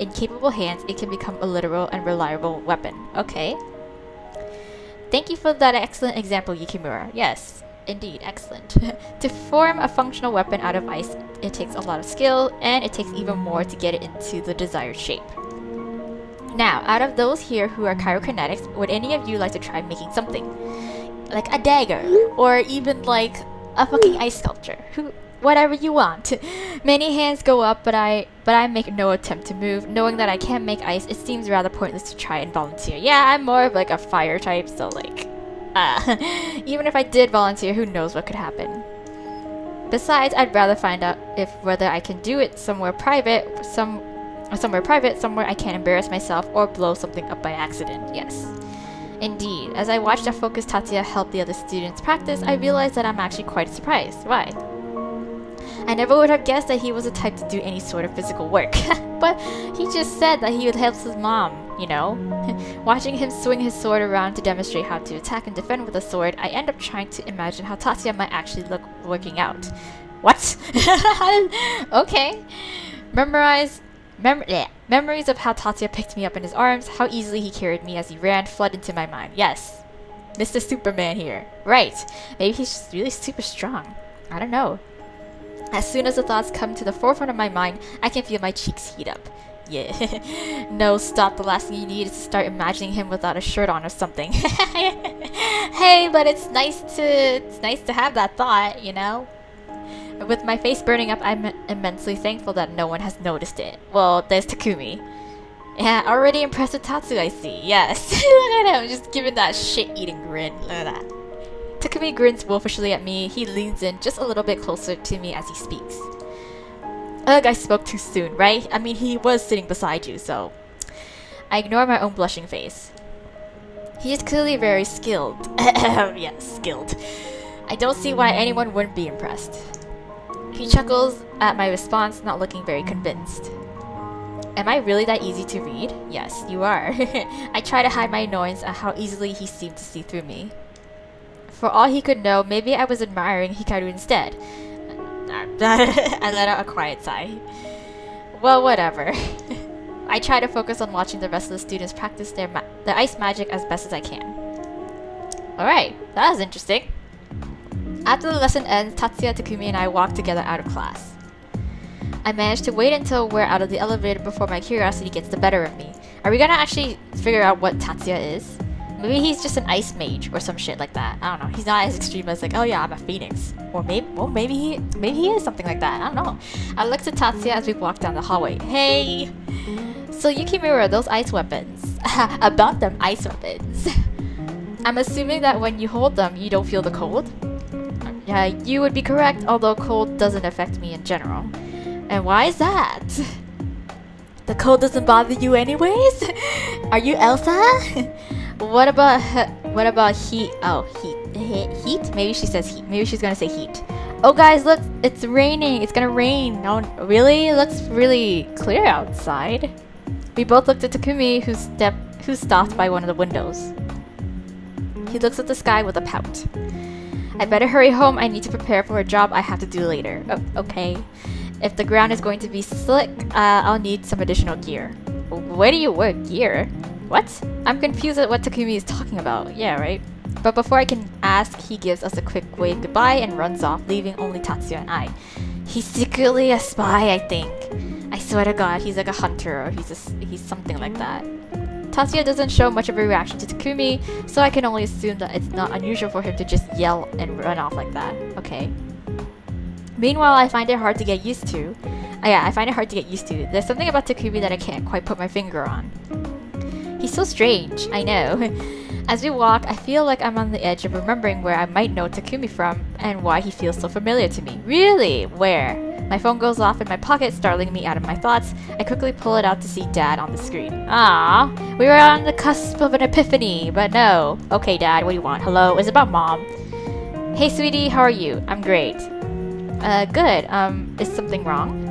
in capable hands, it can become a literal and reliable weapon. Okay. Thank you for that excellent example, Yukimura. Yes, indeed, excellent. To form a functional weapon out of ice, it takes a lot of skill, and it takes even more to get it into the desired shape. Now, out of those here who are chirokinetics, would any of you like to try making something? Like a dagger, or even like a fucking ice sculpture? Whatever you want. Many hands go up, but I make no attempt to move. Knowing that I can't make ice, it seems rather pointless to try and volunteer. Yeah, I'm more of like a fire type, so like, even if I did volunteer, who knows what could happen. Besides, I'd rather find out whether I can do it somewhere private, somewhere I can't embarrass myself or blow something up by accident. Yes. Indeed, as I watched our focused Tatsuya help the other students practice, I realized that I'm actually quite surprised. Why? I never would have guessed that he was the type to do any sort of physical work. But he just said that he would help his mom, you know? Watching him swing his sword around to demonstrate how to attack and defend with a sword, I end up trying to imagine how Tatsuya might actually look working out. What? Okay. Memories of how Tatsuya picked me up in his arms, how easily he carried me as he ran, flood into my mind. Yes. Mr. Superman here. Right. Maybe he's just really super strong. I don't know. As soon as the thoughts come to the forefront of my mind, I can feel my cheeks heat up. Yeah. No, stop. The last thing you need is to start imagining him without a shirt on or something. Hey, but it's nice to have that thought, you know? With my face burning up, I'm immensely thankful that no one has noticed it. Well, there's Takumi. Yeah, already impressed with Tatsu, I see. Yes. Look at him, just giving that shit-eating grin. Look at that. Takumi grins wolfishly at me. He leans in just a little bit closer to me as he speaks. Ugh, I spoke too soon, right? I mean, he was sitting beside you, so... I ignore my own blushing face. He is clearly very skilled. Yes, skilled. I don't see why anyone wouldn't be impressed. He chuckles at my response, not looking very convinced. Am I really that easy to read? Yes, you are. I try to hide my annoyance at how easily he seemed to see through me. For all he could know, maybe I was admiring Hikaru instead. I let out a quiet sigh. Well, whatever. I try to focus on watching the rest of the students practice their ice magic as best as I can. Alright, that was interesting. After the lesson ends, Tatsuya, Takumi, and I walk together out of class. I manage to wait until we're out of the elevator before my curiosity gets the better of me. Are we gonna actually figure out what Tatsuya is? Maybe he's just an ice mage or some shit like that. I don't know. He's not as extreme as like, oh yeah, I'm a phoenix. Or maybe he is something like that. I don't know. I looked at Tatsuya as we walked down the hallway. Hey! So Yukimura, those ice weapons. About them ice weapons. I'm assuming that when you hold them, you don't feel the cold? Yeah, you would be correct, although cold doesn't affect me in general. And why is that? The cold doesn't bother you anyways? Are you Elsa? What about heat? Oh, heat? Maybe she says heat. Maybe she's gonna say heat. Oh guys, look, it's raining. It's gonna rain. No, really? It looks really clear outside. We both looked at Takumi, who stopped by one of the windows. He looks at the sky with a pout. I better hurry home. I need to prepare for a job I have to do later. Oh, okay. If the ground is going to be slick, I'll need some additional gear. Where do you wear gear? What? I'm confused at what Takumi is talking about. Yeah, right? But before I can ask, he gives us a quick wave goodbye and runs off, leaving only Tatsuya and I. He's secretly a spy, I think. I swear to God, he's like a hunter, or he's something like that. Tatsuya doesn't show much of a reaction to Takumi, so I can only assume that it's not unusual for him to just yell and run off like that. Okay. Meanwhile, I find it hard to get used to. There's something about Takumi that I can't quite put my finger on. He's so strange, I know. As we walk, I feel like I'm on the edge of remembering where I might know Takumi from and why he feels so familiar to me. Really? Where? My phone goes off in my pocket, startling me out of my thoughts. I quickly pull it out to see Dad on the screen. Ah, we were on the cusp of an epiphany, but no. Okay, Dad, what do you want? Hello, it's about Mom. Hey, sweetie, how are you? I'm great. Good. Is something wrong?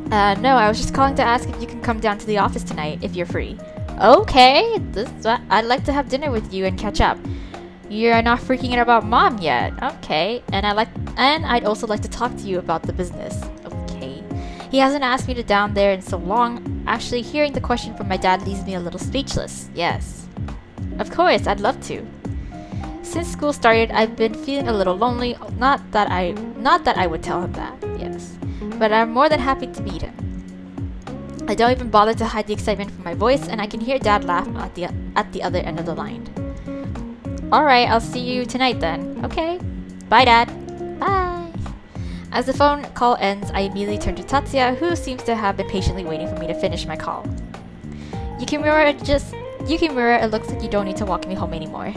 No, I was just calling to ask if you can come down to the office tonight, if you're free. Okay, I'd like to have dinner with you and catch up. You're not freaking out about Mom yet. Okay, and I'd also like to talk to you about the business. Okay. He hasn't asked me to down there in so long. Actually, hearing the question from my dad leaves me a little speechless. Yes. Of course, I'd love to. Since school started, I've been feeling a little lonely. Not that I would tell him that. Yes. But I'm more than happy to meet him. I don't even bother to hide the excitement from my voice, and I can hear Dad laugh at the other end of the line. Alright, I'll see you tonight then. Okay. Bye, Dad. Bye. As the phone call ends, I immediately turn to Tatsuya, who seems to have been patiently waiting for me to finish my call. Yukimura, it looks like you don't need to walk me home anymore.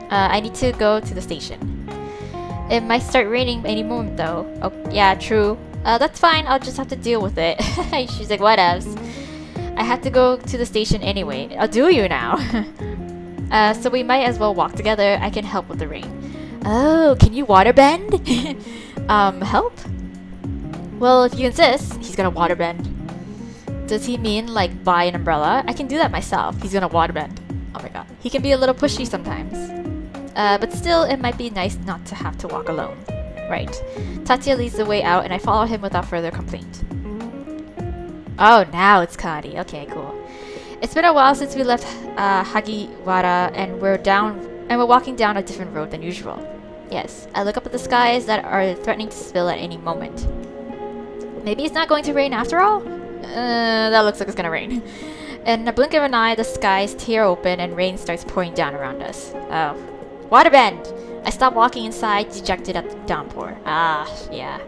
I need to go to the station. It might start raining any moment though. Oh, yeah, true. That's fine, I'll just have to deal with it. She's like, whatevs. I have to go to the station anyway. I'll do you now. So we might as well walk together. I can help with the rain. Oh, can you waterbend? Help? Well, if you insist, he's gonna waterbend. Does he mean like buy an umbrella? I can do that myself. He's gonna waterbend. Oh my god. He can be a little pushy sometimes. But still, it might be nice not to have to walk alone. Right. Tatsuya leads the way out and I follow him without further complaint. Oh, now it's Kari. Okay, cool. It's been a while since we left Hagiwara and we're walking down a different road than usual. Yes, I look up at the skies that are threatening to spill at any moment. Maybe it's not going to rain after all? That looks like it's gonna rain. In a blink of an eye, the skies tear open and rain starts pouring down around us. Oh. Waterbend! I stop walking inside, dejected at the downpour. Ah, yeah.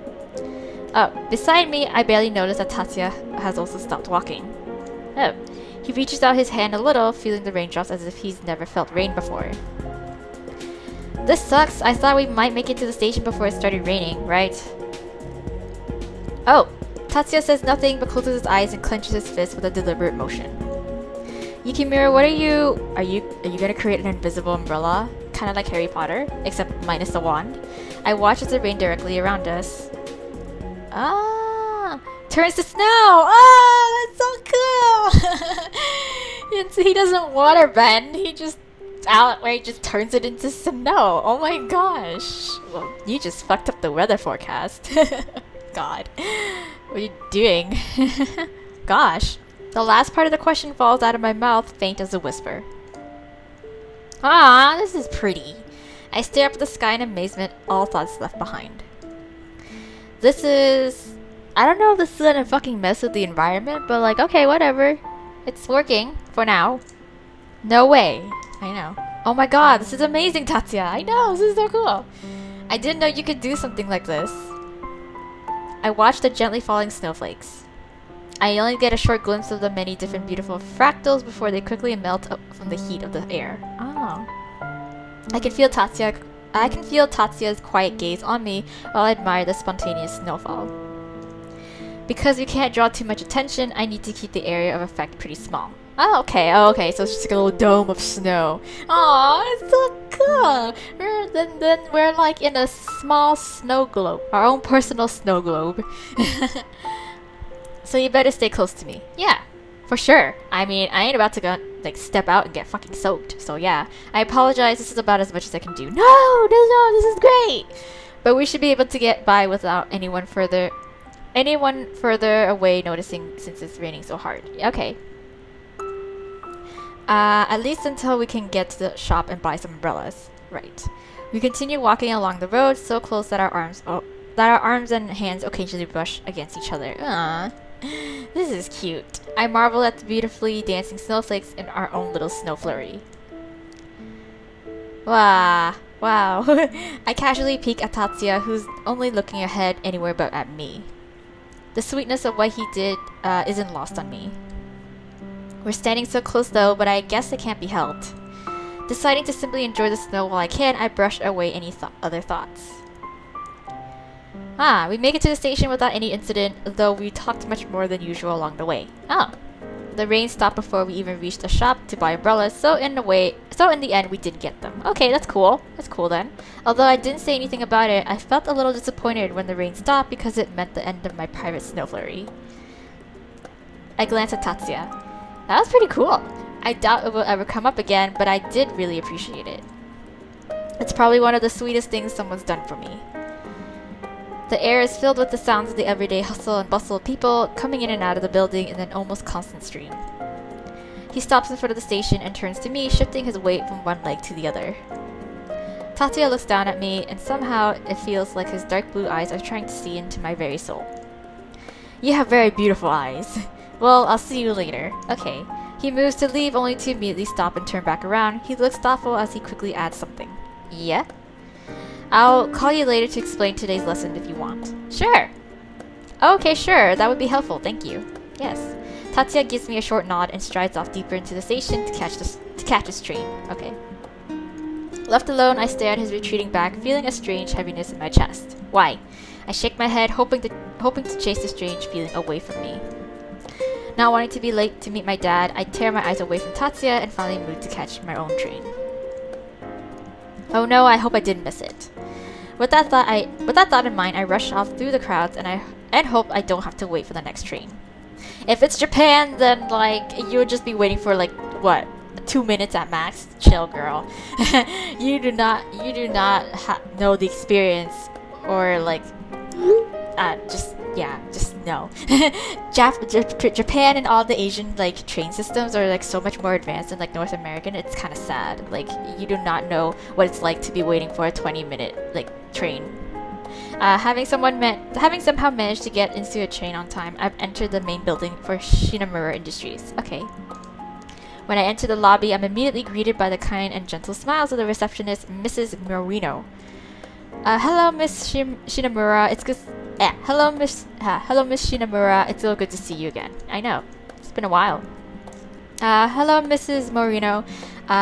Oh, beside me, I barely notice that Tatsuya has also stopped walking. Oh. He reaches out his hand a little, feeling the raindrops as if he's never felt rain before. This sucks. I thought we might make it to the station before it started raining, right? Oh. Tatsuya says nothing but closes his eyes and clenches his fist with a deliberate motion. Yukimura, what are you gonna create an invisible umbrella? Kinda like Harry Potter, except minus the wand. I watch as it rains directly around us. Ah! Turns to snow! Oh, that's so cool! He doesn't waterbend, he just turns it into snow. Oh my gosh. Well, you just fucked up the weather forecast. God. What are you doing? Gosh. The last part of the question falls out of my mouth, faint as a whisper. Ah, this is pretty. I stare up at the sky in amazement, all thoughts left behind. I don't know if this is gonna fucking mess with the environment, but like, okay, whatever. It's working, for now. No way. I know. Oh my god, this is amazing, Tatsuya! I know, this is so cool! I didn't know you could do something like this. I watch the gently falling snowflakes. I only get a short glimpse of the many different beautiful fractals before they quickly melt up from the heat of the air. Oh. I can feel Tatsuya's quiet gaze on me while I admire the spontaneous snowfall. Because we can't draw too much attention, I need to keep the area of effect pretty small. Oh, okay, so it's just like a little dome of snow. Aw, it's so cool! Then we're like in a small snow globe. Our own personal snow globe. So you better stay close to me. Yeah, for sure. I mean, I ain't about to go, like, step out and get fucking soaked. So yeah, I apologize, this is about as much as I can do. No, this is great! But we should be able to get by without anyone further away noticing since it's raining so hard. Okay. At least until we can get to the shop and buy some umbrellas. Right. We continue walking along the road, so close that our arms and hands occasionally brush against each other. Aww. This is cute. I marvel at the beautifully dancing snowflakes in our own little snow flurry. Wow. I casually peek at Tatsuya, who's only looking ahead anywhere but at me. The sweetness of what he did isn't lost on me. We're standing so close though, but I guess it can't be helped. Deciding to simply enjoy the snow while I can, I brush away any other thoughts. We make it to the station without any incident, though we talked much more than usual along the way. The rain stopped before we even reached the shop to buy umbrellas, so in the end we did get them. Okay, that's cool. That's cool then. Although I didn't say anything about it, I felt a little disappointed when the rain stopped because it meant the end of my private snow flurry. I glanced at Tatsuya. That was pretty cool. I doubt it will ever come up again, but I did really appreciate it. It's probably one of the sweetest things someone's done for me. The air is filled with the sounds of the everyday hustle and bustle of people coming in and out of the building in an almost constant stream. He stops in front of the station and turns to me, shifting his weight from one leg to the other. Tatsuya looks down at me, and somehow it feels like his dark blue eyes are trying to see into my very soul. You have very beautiful eyes. Well, I'll see you later. Okay. He moves to leave, only to immediately stop and turn back around. He looks thoughtful as he quickly adds something. Yeah? I'll call you later to explain today's lesson if you want. Sure! Okay, sure. That would be helpful. Thank you. Yes. Tatsuya gives me a short nod and strides off deeper into the station to catch his train. Okay. Left alone, I stare at his retreating back, feeling a strange heaviness in my chest. Why? I shake my head, hoping to chase the strange feeling away from me. Not wanting to be late to meet my dad, I tear my eyes away from Tatsuya and finally move to catch my own train. Oh no, I hope I didn't miss it. With that thought in mind, I rush off through the crowds and hope I don't have to wait for the next train. If it's Japan, then like you would just be waiting for like what, 2 minutes at max. Chill, girl. you do not know the experience, or like just no. Japan and all the Asian like train systems are like so much more advanced than like North American. It's kind of sad. Like you do not know what it's like to be waiting for a 20-minute like train. Having somehow managed to get into a train on time, I've entered the main building for Shinamura Industries. Okay. When I enter the lobby, I'm immediately greeted by the kind and gentle smiles of the receptionist, Mrs. Morino. Hello, Miss Shinamura. It's good. Hello, Miss Shinamura. It's so good to see you again. I know. It's been a while. Hello, Mrs. Morino.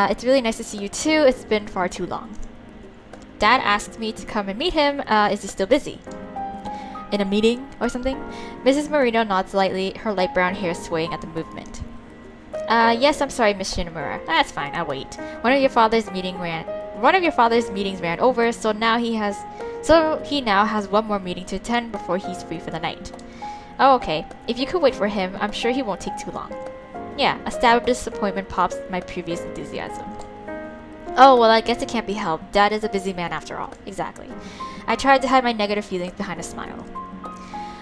It's really nice to see you too. It's been far too long. Dad asked me to come and meet him. Is he still busy? In a meeting or something? Mrs. Morino nods slightly, her light brown hair swaying at the movement. Yes, I'm sorry, Miss Shinamura. That's fine, I'll wait. One of your father's meetings ran over, so he now has one more meeting to attend before he's free for the night. Oh, okay. If you could wait for him, I'm sure he won't take too long. Yeah, a stab of disappointment pops my previous enthusiasm. Oh, well, I guess it can't be helped. Dad is a busy man after all. Exactly. I tried to hide my negative feelings behind a smile.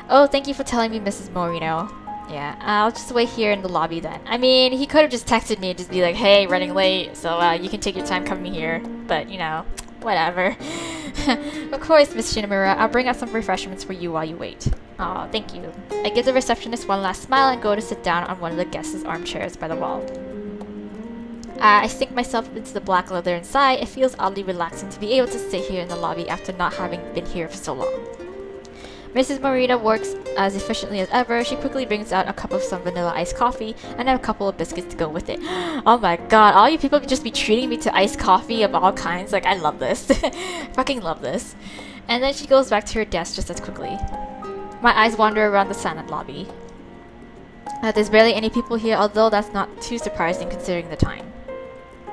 Oh, thank you for telling me, Mrs. Morino. Yeah, I'll just wait here in the lobby then. I mean, he could have just texted me and just be like, hey, running late, so you can take your time coming here. But, you know, whatever. Of course, Miss Shinamura, I'll bring out some refreshments for you while you wait. Aw, thank you. I give the receptionist one last smile and go to sit down on one of the guests' armchairs by the wall. I sink myself into the black leather inside. It feels oddly relaxing to be able to sit here in the lobby after not having been here for so long. Mrs. Morita works as efficiently as ever. She quickly brings out a cup of some vanilla iced coffee and a couple of biscuits to go with it. Oh my god, all you people just be treating me to iced coffee of all kinds. Like, I love this. Fucking love this. And then she goes back to her desk just as quickly. My eyes wander around the silent lobby. There's barely any people here, although that's not too surprising considering the time.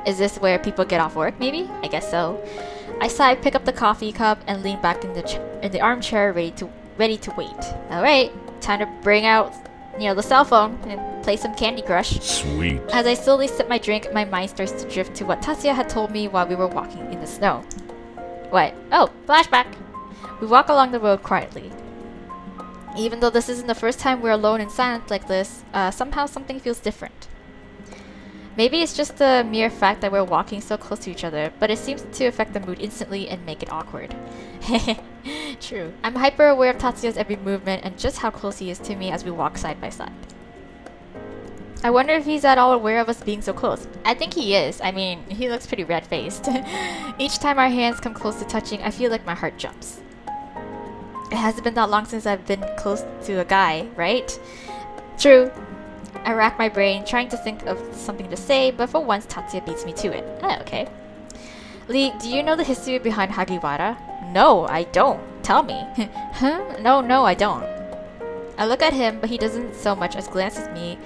Is this where people get off work, maybe? I guess so. I sigh, pick up the coffee cup, and lean back in the armchair, ready to wait. Alright, time to bring out, the cell phone and play some Candy Crush. Sweet. As I slowly sip my drink, my mind starts to drift to what Tatsuya had told me while we were walking in the snow. What? Oh, flashback! We walk along the road quietly. Even though this isn't the first time we're alone and silent like this, somehow something feels different. Maybe it's just the mere fact that we're walking so close to each other, but it seems to affect the mood instantly and make it awkward. True. I'm hyper aware of Tatsuya's every movement and just how close he is to me as we walk side by side. I wonder if he's at all aware of us being so close. I think he is. I mean, he looks pretty red-faced. Each time our hands come close to touching, I feel like my heart jumps. It hasn't been that long since I've been close to a guy, right? True. I rack my brain, trying to think of something to say, but for once Tatsuya beats me to it. Oh, okay. Lee, do you know the history behind Hagiwara? No, I don't. Tell me. Huh? No, I don't. I look at him, but he doesn't so much as glance at me,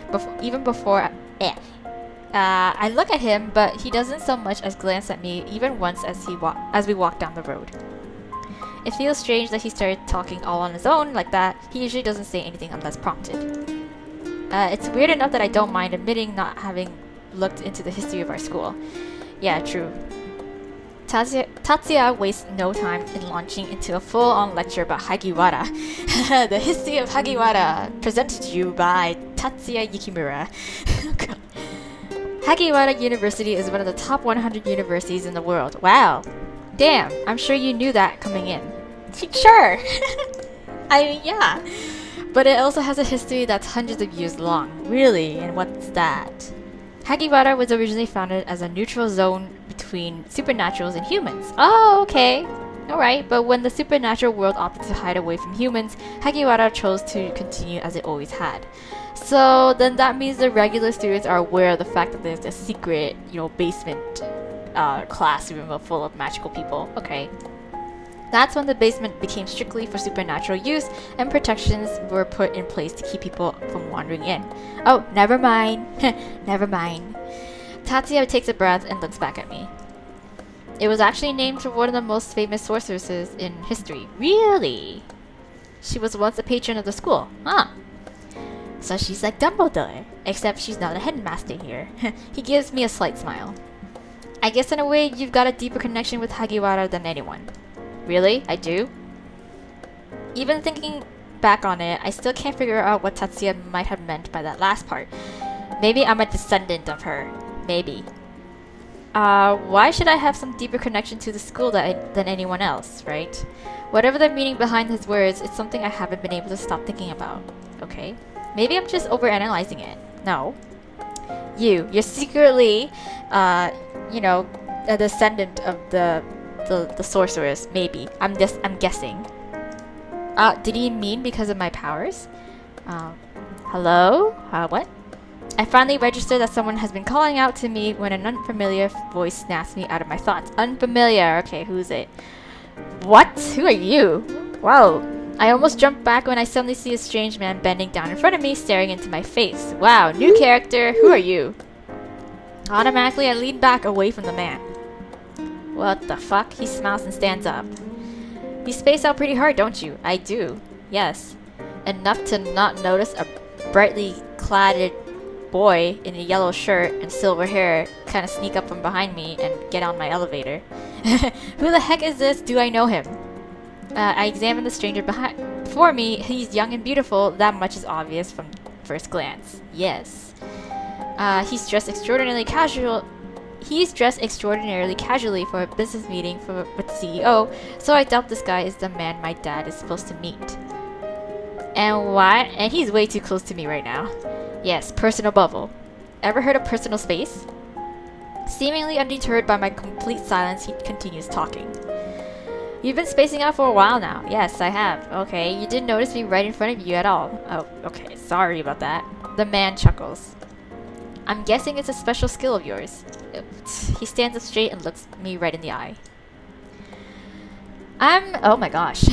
I look at him, but he doesn't so much as glance at me even once as we walk down the road. It feels strange that he started talking all on his own like that. He usually doesn't say anything unless prompted. It's weird enough that I don't mind admitting not having looked into the history of our school. Yeah, true. Tatsuya wastes no time in launching into a full-on lecture about Hagiwara. The history of Hagiwara, presented to you by Tatsuya Yukimura. Hagiwara University is one of the top 100 universities in the world. Wow. Damn, I'm sure you knew that coming in. Sure. I mean, yeah. But it also has a history that's hundreds of years long. Really? And what's that? Hagiwara was originally founded as a neutral zone between supernaturals and humans. Oh, okay. Alright, but when the supernatural world opted to hide away from humans, Hagiwara chose to continue as it always had. So then that means the regular students are aware of the fact that there's a secret, basement classroom full of magical people. Okay. That's when the basement became strictly for supernatural use, and protections were put in place to keep people from wandering in. Oh, never mind. Never mind. Tatsuya takes a breath and looks back at me. It was actually named for one of the most famous sorceresses in history. Really? She was once a patron of the school. Huh. So she's like Dumbledore, except she's not a headmaster here. He gives me a slight smile. I guess in a way, you've got a deeper connection with Hagiwara than anyone. Really? I do? Even thinking back on it, I still can't figure out what Tatsuya might have meant by that last part. Maybe I'm a descendant of her. Maybe. Why should I have some deeper connection to the school than anyone else, right? Whatever the meaning behind his words, it's something I haven't been able to stop thinking about. Okay. Maybe I'm just overanalyzing it. No. You're secretly, a descendant of the sorceress, maybe. I'm guessing. Did he mean because of my powers? Hello? What? I finally register that someone has been calling out to me when an unfamiliar voice snaps me out of my thoughts. Unfamiliar. Okay, who's it? What? Who are you? Whoa. I almost jump back when I suddenly see a strange man bending down in front of me, staring into my face. Wow, new character. Who are you? Automatically, I lean back away from the man. What the fuck? He smiles and stands up. You space out pretty hard, don't you? I do. Yes. Enough to not notice a brightly clad boy in a yellow shirt and silver hair kind of sneak up from behind me and get on my elevator. Who the heck is this? Do I know him? I examine the stranger before me. He's young and beautiful. That much is obvious from first glance. Yes. He's dressed extraordinarily casually for a business meeting with the CEO, so I doubt this guy is the man my dad is supposed to meet. And why? And he's way too close to me right now. Yes, personal bubble. Ever heard of personal space? Seemingly undeterred by my complete silence, he continues talking. You've been spacing out for a while now. Yes, I have. Okay, you didn't notice me right in front of you at all. Oh, okay, sorry about that. The man chuckles. I'm guessing it's a special skill of yours. He stands up straight and looks me right in the eye. Oh my gosh.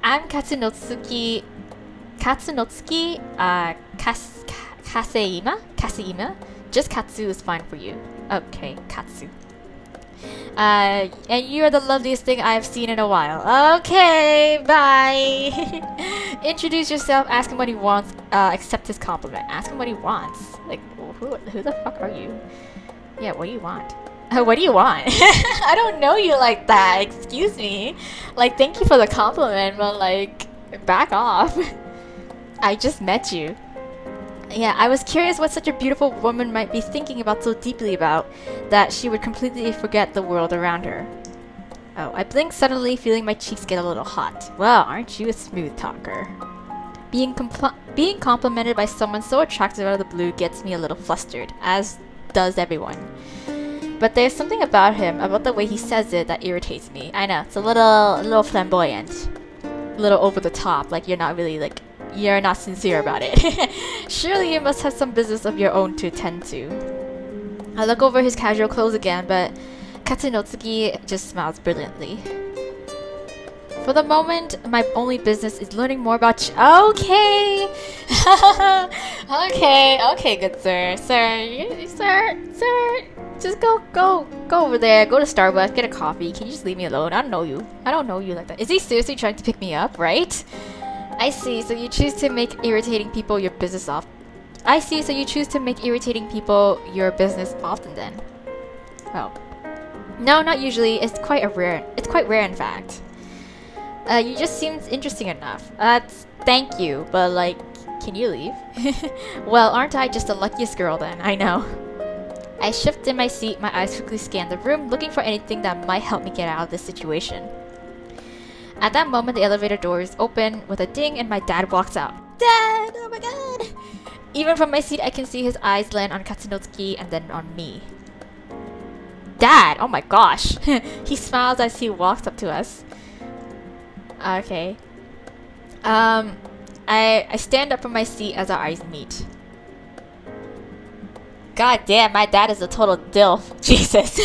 I'm Katsunotsuki Kaseima? Just Katsu is fine for you. Okay, Katsu. And you are the loveliest thing I've seen in a while. Okay, bye. Introduce yourself, ask him what he wants, accept his compliment. Ask him what he wants. Like, who the fuck are you? Yeah, what do you want? What do you want? I don't know you like that, excuse me. Like, thank you for the compliment, but like, back off. I just met you. Yeah, I was curious what such a beautiful woman might be thinking about so deeply about that she would completely forget the world around her. Oh, I blinked suddenly, feeling my cheeks get a little hot. Well, aren't you a smooth talker? Being complimented by someone so attractive out of the blue gets me a little flustered, as does everyone. But there's something about him, about the way he says it, that irritates me. I know, it's a little flamboyant. A little over the top, like you're not really like... You're not sincere about it. Surely you must have some business of your own to attend to. I look over his casual clothes again, but Katsunotsuki just smiles brilliantly. For the moment, my only business is learning more about you. Okay! Okay, good sir. Sir, just go over there, go to Starbucks, get a coffee. Can you just leave me alone? I don't know you. I don't know you like that. Is he seriously trying to pick me up, right? I see, so you choose to make irritating people your business often. Often then. Oh. No, not usually. It's quite rare in fact. You just seemed interesting enough. Thank you, but like, can you leave? Well, aren't I just the luckiest girl then? I know. I shifted in my seat, my eyes quickly scanned the room, looking for anything that might help me get out of this situation. At that moment, the elevator doors open with a ding and my dad walks out. Dad! Oh my god! Even from my seat, I can see his eyes land on Katsunotsuki and then on me. Dad! Oh my gosh! He smiles as he walks up to us. Okay. I stand up from my seat as our eyes meet. God damn, my dad is a total dilf. Jesus.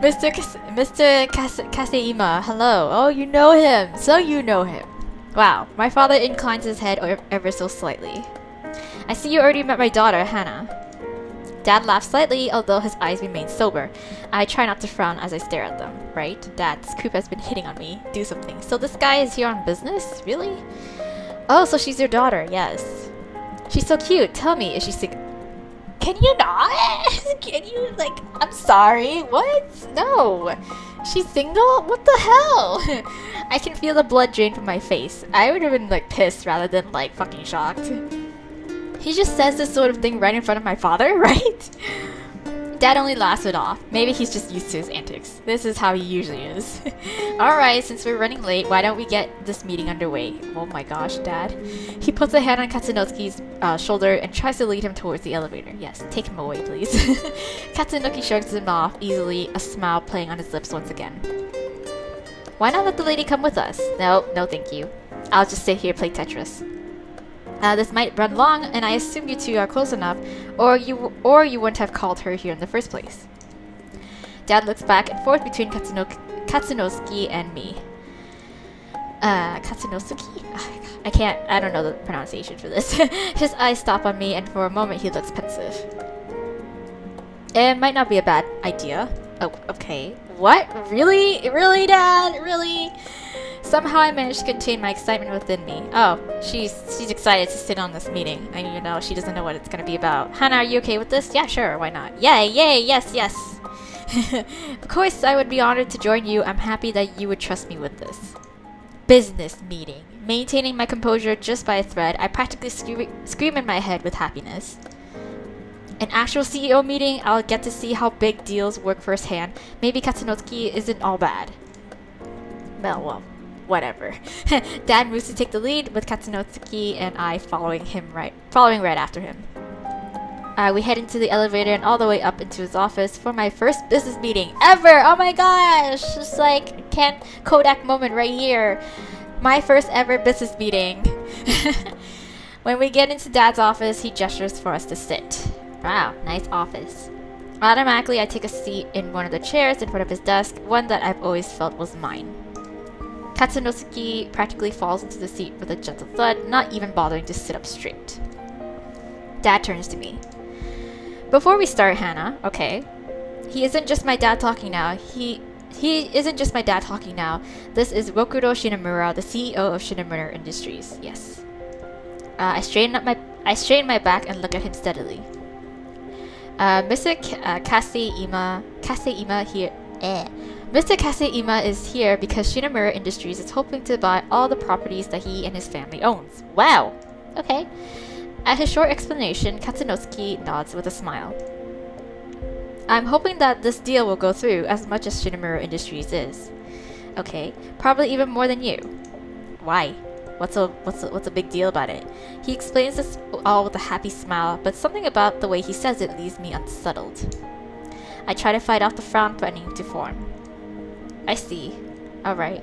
Mr. Kaseima, hello. Oh, you know him. So you know him. Wow. My father inclines his head ever so slightly. I see you already met my daughter, Hannah. Dad laughs slightly, although his eyes remain sober. I try not to frown as I stare at them. Right? Dad, this creep has been hitting on me. Do something. So this guy is here on business? Really? Oh, so she's your daughter. Yes. She's so cute. Tell me, is she sick? Can you not? Can you, like, I'm sorry, what? No. She's single? What the hell? I can feel the blood drain from my face. I would have been, like, pissed rather than, like, fucking shocked. He just says this sort of thing right in front of my father, right? Dad only laughs it off. Maybe he's just used to his antics. This is how he usually is. Alright, since we're running late, why don't we get this meeting underway? Oh my gosh, Dad. He puts a hand on Katsunotsuki's shoulder and tries to lead him towards the elevator. Yes, take him away, please. Katsunoki shrugs him off easily, a smile playing on his lips once again. Why not let the lady come with us? No thank you. I'll just sit here play Tetris. This might run long, and I assume you two are close enough, or you wouldn't have called her here in the first place. Dad looks back and forth between Katsunosuke and me. Katsunosuke? I don't know the pronunciation for this. His eyes stop on me, and for a moment he looks pensive. It might not be a bad idea. Oh, okay. What? Really? Really, Dad? Really? Somehow I managed to contain my excitement within me. Oh, she's excited to sit on this meeting. I you know, she doesn't know what it's gonna be about. Hannah, are you okay with this? Yeah, sure, why not? Yay, yes. Of course, I would be honored to join you. I'm happy that you would trust me with this. Business meeting. Maintaining my composure just by a thread, I practically scream in my head with happiness. An actual CEO meeting, I'll get to see how big deals work firsthand. Maybe Katsunotsuki isn't all bad. Well, whatever. Dad moves to take the lead, with Katsunotsuki and I following right after him. We head into the elevator and all the way up into his office for my first business meeting ever! Oh my gosh! Just like, can't Kodak moment right here. My first ever business meeting. When we get into Dad's office, he gestures for us to sit. Wow, nice office. Automatically, I take a seat in one of the chairs in front of his desk, one that I've always felt was mine. Katsunosuke practically falls into the seat with a gentle thud, not even bothering to sit up straight. Dad turns to me. Before we start, Hannah, okay? He isn't just my dad talking now. He isn't just my dad talking now. This is Rokuro Shinamura, the CEO of Shinamura Industries. Yes. I straighten my back and look at him steadily. Mr. Kaseima here. Mr. Kaseima is here because Shinamura Industries is hoping to buy all the properties that he and his family owns. Wow. Okay. At his short explanation, Katsunosuke nods with a smile. I'm hoping that this deal will go through as much as Shinamura Industries is. Okay, probably even more than you. Why? What's a big deal about it? He explains this all with a happy smile, but something about the way he says it leaves me unsettled. I try to fight off the frown threatening to form. I see. Alright.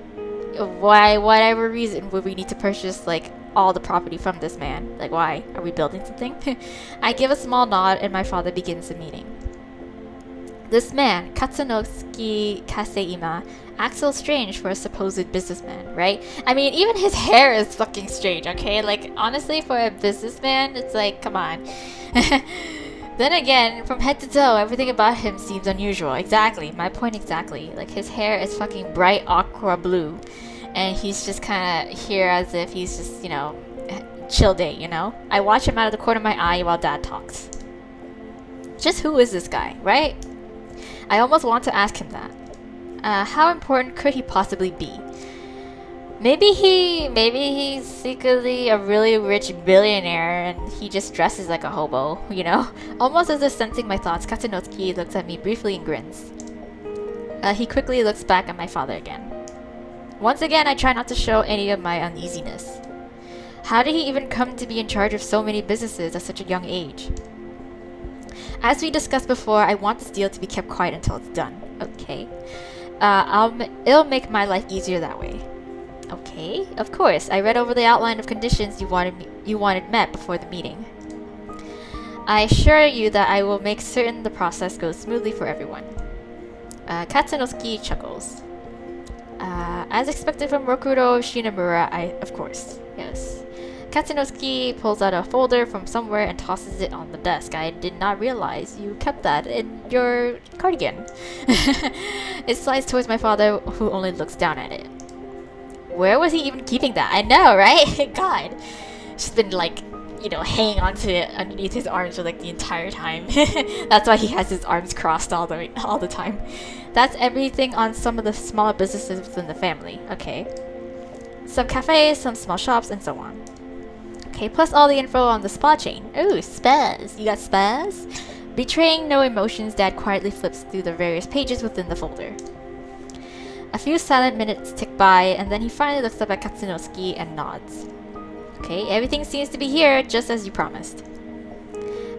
Why, whatever reason would we need to purchase, like, all the property from this man? Like, why? Are we building something? I give a small nod and my father begins the meeting. This man, Katsunosuke Kaseima, acts so strange for a supposed businessman, right? I mean, even his hair is fucking strange, okay? Like, honestly, for a businessman, it's like, come on. Then again, from head to toe, everything about him seems unusual. Exactly, my point exactly. Like, his hair is fucking bright aqua blue. And he's just kind of here as if he's just, you know, chill day, you know? I watch him out of the corner of my eye while Dad talks. Just who is this guy, right? I almost want to ask him that. How important could he possibly be? Maybe he's secretly a really rich billionaire and he just dresses like a hobo, you know? Almost as if sensing my thoughts, Katsunosuke looks at me briefly and grins. He quickly looks back at my father again. Once again, I try not to show any of my uneasiness. How did he even come to be in charge of so many businesses at such a young age? As we discussed before, I want this deal to be kept quiet until it's done. Okay. It'll make my life easier that way. Okay, of course. I read over the outline of conditions you wanted met before the meeting. I assure you that I will make certain the process goes smoothly for everyone. Katsunosuke chuckles. As expected from Rokuro Shinamura, of course. Yes. Katsunosuke pulls out a folder from somewhere and tosses it on the desk. I did not realize you kept that in your cardigan. It slides towards my father, who only looks down at it. Where was he even keeping that? I know, right? God. She's been like, you know, hanging onto it underneath his arms for like the entire time. That's why he has his arms crossed all the time. That's everything on some of the smaller businesses within the family. Okay. Some cafes, some small shops, and so on. Okay, plus all the info on the spa chain. Ooh, spas. You got spas? Betraying no emotions, Dad quietly flips through the various pages within the folder. A few silent minutes tick by, and then he finally looks up at Katsunosuke and nods. Okay, everything seems to be here, just as you promised.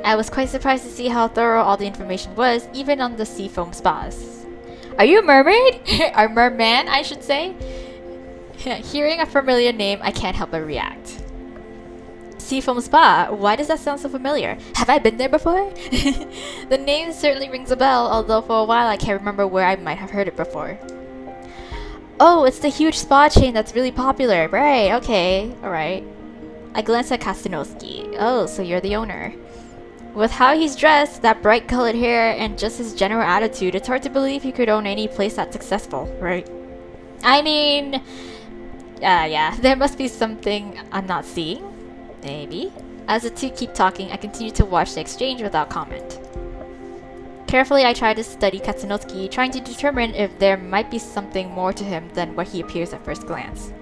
I was quite surprised to see how thorough all the information was, even on the seafoam spas. Are you a mermaid? Or merman, I should say? Hearing a familiar name, I can't help but react. Seafoam Spa? Why does that sound so familiar? Have I been there before? The name certainly rings a bell, although for a while I can't remember where I might have heard it before. Oh, it's the huge spa chain that's really popular. Right, okay, alright. I glance at Katsunosuke. Oh, so you're the owner. With how he's dressed, that bright colored hair, and just his general attitude, it's hard to believe he could own any place that's successful, right? I mean... yeah, there must be something I'm not seeing. Maybe. As the two keep talking, I continue to watch the exchange without comment. Carefully, I try to study Katsunosuke, trying to determine if there might be something more to him than what he appears at first glance.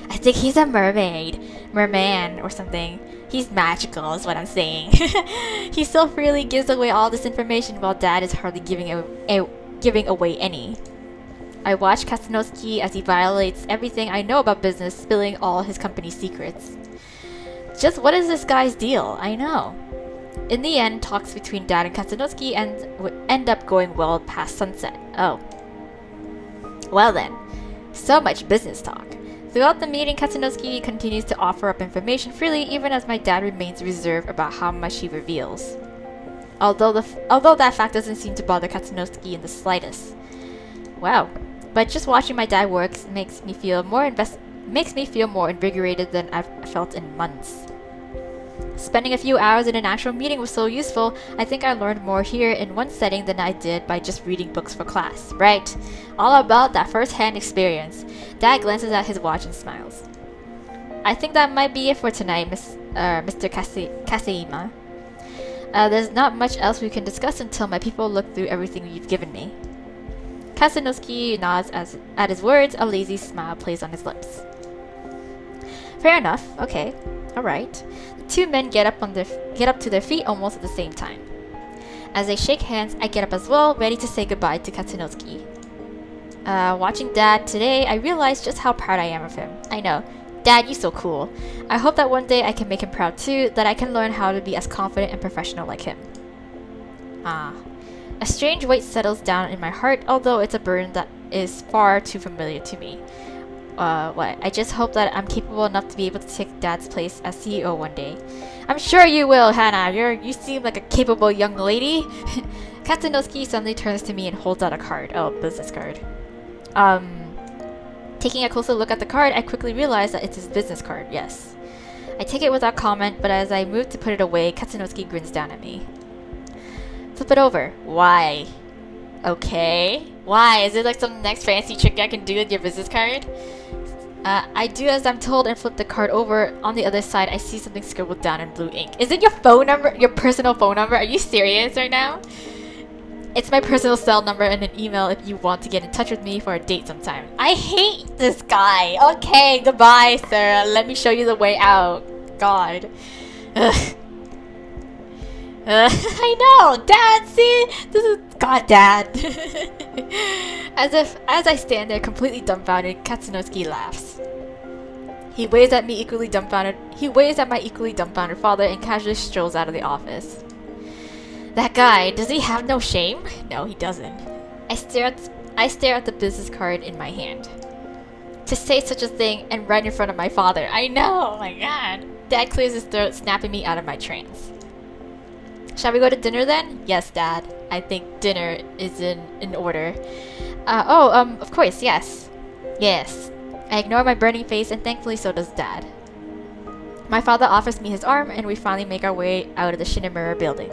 I think he's a mermaid, merman, or something. He's magical, is what I'm saying. He so freely gives away all this information while Dad is hardly giving away any. I watch Katsunosuke as he violates everything I know about business, spilling all his company's secrets. Just what is this guy's deal? I know. In the end, talks between Dad and Katsunosuke would end up going well past sunset. Oh. Well then, so much business talk. Throughout the meeting, Katsunosuke continues to offer up information freely, even as my dad remains reserved about how much he reveals. Although that fact doesn't seem to bother Katsunosuke in the slightest. Wow. But just watching my dad work makes me feel more invigorated than I've felt in months. Spending a few hours in an actual meeting was so useful. I think I learned more here in one setting than I did by just reading books for class. Right. All about that first-hand experience. Dad glances at his watch and smiles. I think that might be it for tonight, Mr. Kaseima. There's not much else we can discuss until my people look through everything you've given me. Katsunosuke nods at his words. A lazy smile plays on his lips. Fair enough. Okay. Alright. The two men get up to their feet almost at the same time. As they shake hands, I get up as well, ready to say goodbye to Katsunosuke. Watching Dad today, I realized just how proud I am of him. I know. Dad, you're so cool. I hope that one day I can make him proud too, that I can learn how to be as confident and professional like him. Ah. A strange weight settles down in my heart, although it's a burden that is far too familiar to me. I just hope that I'm capable enough to be able to take Dad's place as CEO one day. I'm sure you will, Hannah. You seem like a capable young lady. Katsunosuke suddenly turns to me and holds out a card. Oh, business card. Taking a closer look at the card, I quickly realize that it's his business card, yes. I take it without comment, but as I move to put it away, Katsunosuke grins down at me. Flip it over. Why? Okay. Why? Is it like some next fancy trick I can do with your business card? I do as I'm told and flip the card over. On the other side, I see something scribbled down in blue ink. Is it your phone number? Your personal phone number? Are you serious right now? It's my personal cell number and an email if you want to get in touch with me for a date sometime. I hate this guy. Okay, goodbye, Sarah. Let me show you the way out. God. Ugh. I know, Dad. See, this is God, Dad. As I stand there completely dumbfounded, Katsunosuke laughs. He waves at my equally dumbfounded father and casually strolls out of the office. That guy, does he have no shame? No, he doesn't. I stare at the business card in my hand. To say such a thing and right in front of my father. I know, oh my god. Dad clears his throat, snapping me out of my trance. Shall we go to dinner then? Yes, Dad. I think dinner is in order. Of course, yes. Yes. I ignore my burning face and thankfully so does Dad. My father offers me his arm and we finally make our way out of the Shinimura building.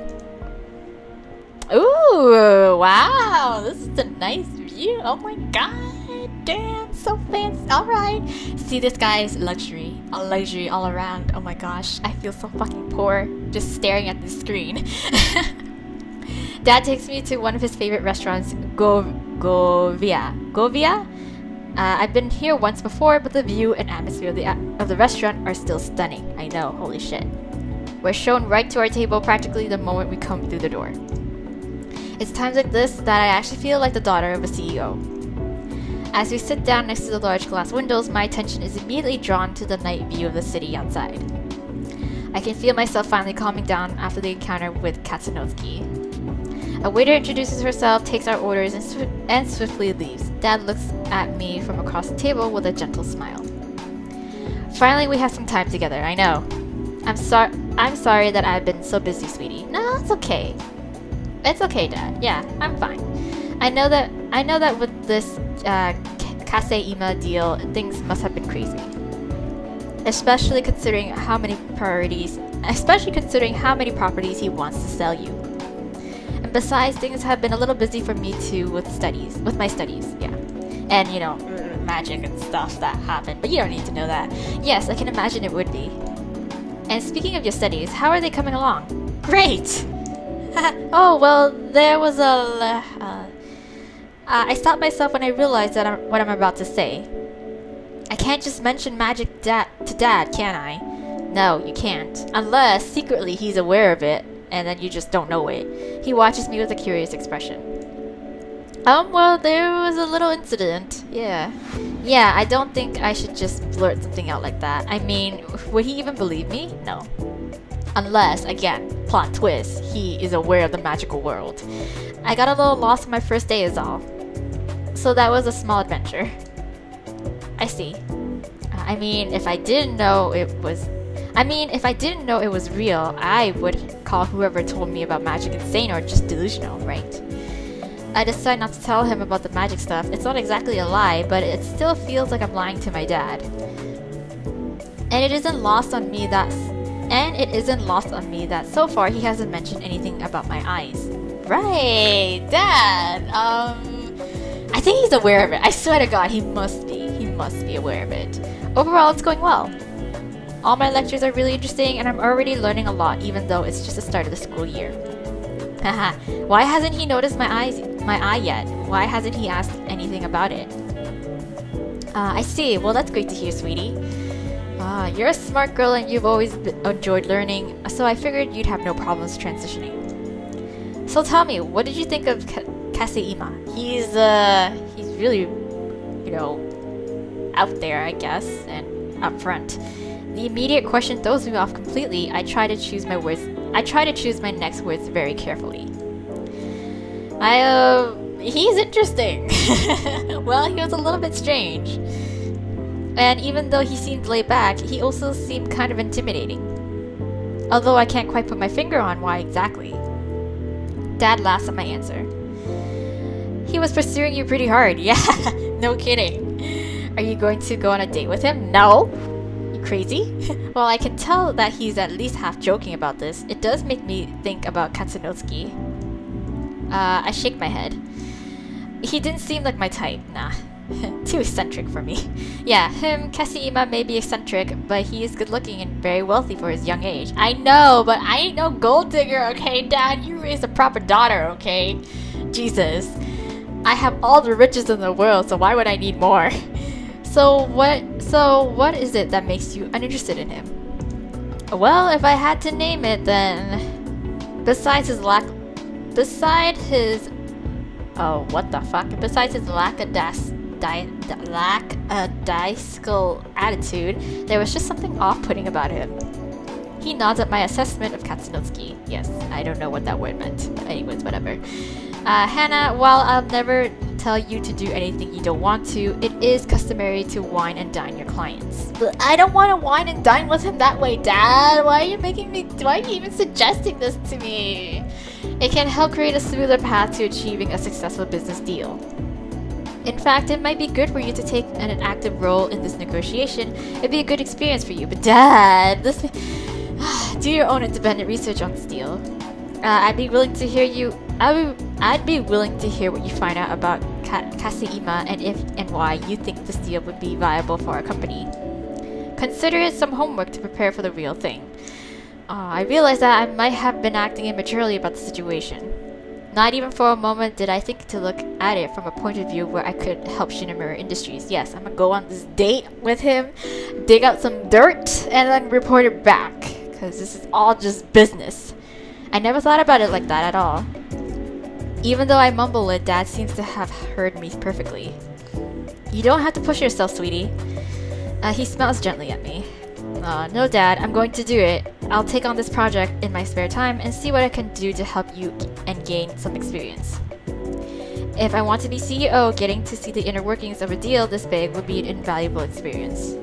Ooh, wow. This is a nice view. Oh my god. Damn, so fancy. Alright. See this guy's luxury. A luxury all around. Oh my gosh. I feel so fucking poor just staring at the screen. Dad takes me to one of his favorite restaurants, Govia. Govia? I've been here once before, but the view and atmosphere of the restaurant are still stunning. I know, holy shit. We're shown right to our table practically the moment we come through the door. It's times like this that I actually feel like the daughter of a CEO. As we sit down next to the large glass windows, my attention is immediately drawn to the night view of the city outside. I can feel myself finally calming down after the encounter with Katsunosuke. A waiter introduces herself, takes our orders, and swiftly leaves. Dad looks at me from across the table with a gentle smile. Finally, we have some time together, I know. I'm sorry that I've been so busy, sweetie. No, it's okay. It's okay, Dad. Yeah, I'm fine. I know that with this Kaseima deal, things must have been crazy. Especially considering how many properties he wants to sell you. And besides, things have been a little busy for me too with my studies, yeah. And you know, magic and stuff that happened, but you don't need to know that. Yes, I can imagine it would be. And speaking of your studies, how are they coming along? Great! Oh, well, there was I stopped myself when I realized what I'm about to say. I can't just mention magic to Dad, can I? No, you can't. Unless, secretly, he's aware of it, and then you just don't know it. He watches me with a curious expression. Well, there was a little incident. Yeah. Yeah, I don't think I should just blurt something out like that. I mean, would he even believe me? No. Unless, again, Plot twist, he is aware of the magical world. I got a little lost on my first day is all. So that was a small adventure. I see. I mean, if I didn't know it was real, I would call whoever told me about magic insane or just delusional, right? I decided not to tell him about the magic stuff. It's not exactly a lie, but it still feels like I'm lying to my dad. And it isn't lost on me that so far he hasn't mentioned anything about my eyes. Right, Dad. I think he's aware of it. I swear to God, he must be. He must be aware of it. Overall, it's going well. All my lectures are really interesting, and I'm already learning a lot, even though it's just the start of the school year. Haha. Why hasn't he noticed my eye yet? Why hasn't he asked anything about it? I see. Well, that's great to hear, sweetie. You're a smart girl and you've always enjoyed learning, so I figured you'd have no problems transitioning. So tell me, what did you think of Kaseyama? He's really, you know, out there, I guess, and upfront. The immediate question throws me off completely. I try to choose my next words very carefully. He's interesting. Well, he was a little bit strange. And even though he seemed laid back, he also seemed kind of intimidating. Although I can't quite put my finger on why exactly. Dad laughs at my answer. He was pursuing you pretty hard. Yeah, no kidding. Are you going to go on a date with him? No. You crazy? Well, I can tell that he's at least half joking about this. It does make me think about Katsunotsuki. I shake my head. He didn't seem like my type. Nah. Too eccentric for me. Yeah, Kaseyama may be eccentric, but he is good looking and very wealthy for his young age. I know, but I ain't no gold digger, okay, Dad? You raised a proper daughter, okay? Jesus. I have all the riches in the world, so why would I need more? So what is it that makes you uninterested in him? Well, if I had to name it, then besides his lackadaisical attitude, there was just something off-putting about him. He nods at my assessment of Katsunotsuki. Yes, I don't know what that word meant, but anyways, whatever. Hannah, while I'll never tell you to do anything you don't want to, it is customary to wine and dine your clients. But I don't want to wine and dine with him that way, Dad! Why are you even suggesting this to me? It can help create a smoother path to achieving a successful business deal. In fact, it might be good for you to take an active role in this negotiation. It'd be a good experience for you. But Dad, do your own independent research on this deal. I'd be willing to hear what you find out about Kaseyama and if and why you think this deal would be viable for our company. Consider it some homework to prepare for the real thing. I realized that I might have been acting immaturely about the situation. Not even for a moment did I think to look at it from a point of view where I could help Shinomura Industries. Yes, I'm gonna go on this date with him, dig out some dirt, and then report it back. Because this is all just business. I never thought about it like that at all. Even though I mumble it, Dad seems to have heard me perfectly. You don't have to push yourself, sweetie. He smiles gently at me. No, Dad, I'm going to do it. I'll take on this project in my spare time and see what I can do to help you and gain some experience. If I want to be CEO, getting to see the inner workings of a deal this big would be an invaluable experience.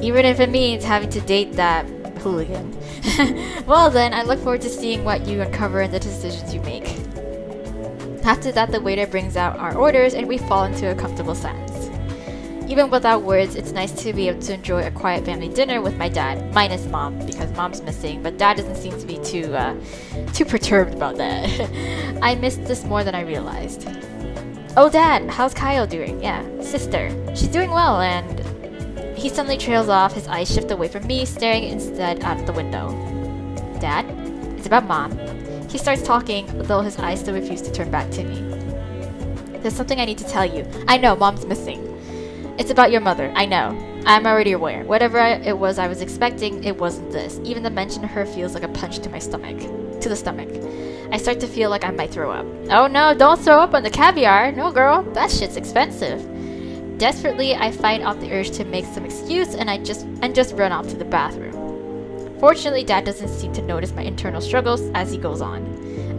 Even if it means having to date that hooligan. Well then, I look forward to seeing what you uncover and the decisions you make. After that, the waiter brings out our orders and we fall into a comfortable silence. Even without words, it's nice to be able to enjoy a quiet family dinner with my dad, minus Mom, because Mom's missing, but Dad doesn't seem to be too perturbed about that. I missed this more than I realized. Oh Dad, how's Kaio doing? Yeah, sister. She's doing well, and... He suddenly trails off, his eyes shift away from me, staring instead out the window. Dad? It's about Mom. He starts talking, though his eyes still refuse to turn back to me. There's something I need to tell you. I know, Mom's missing. It's about your mother, I know. I'm already aware. Whatever it was I was expecting, it wasn't this. Even the mention of her feels like a punch to my stomach. To the stomach. I start to feel like I might throw up. Oh no, don't throw up on the caviar! No girl, that shit's expensive. Desperately, I fight off the urge to make some excuse and just run off to the bathroom. Fortunately, Dad doesn't seem to notice my internal struggles as he goes on.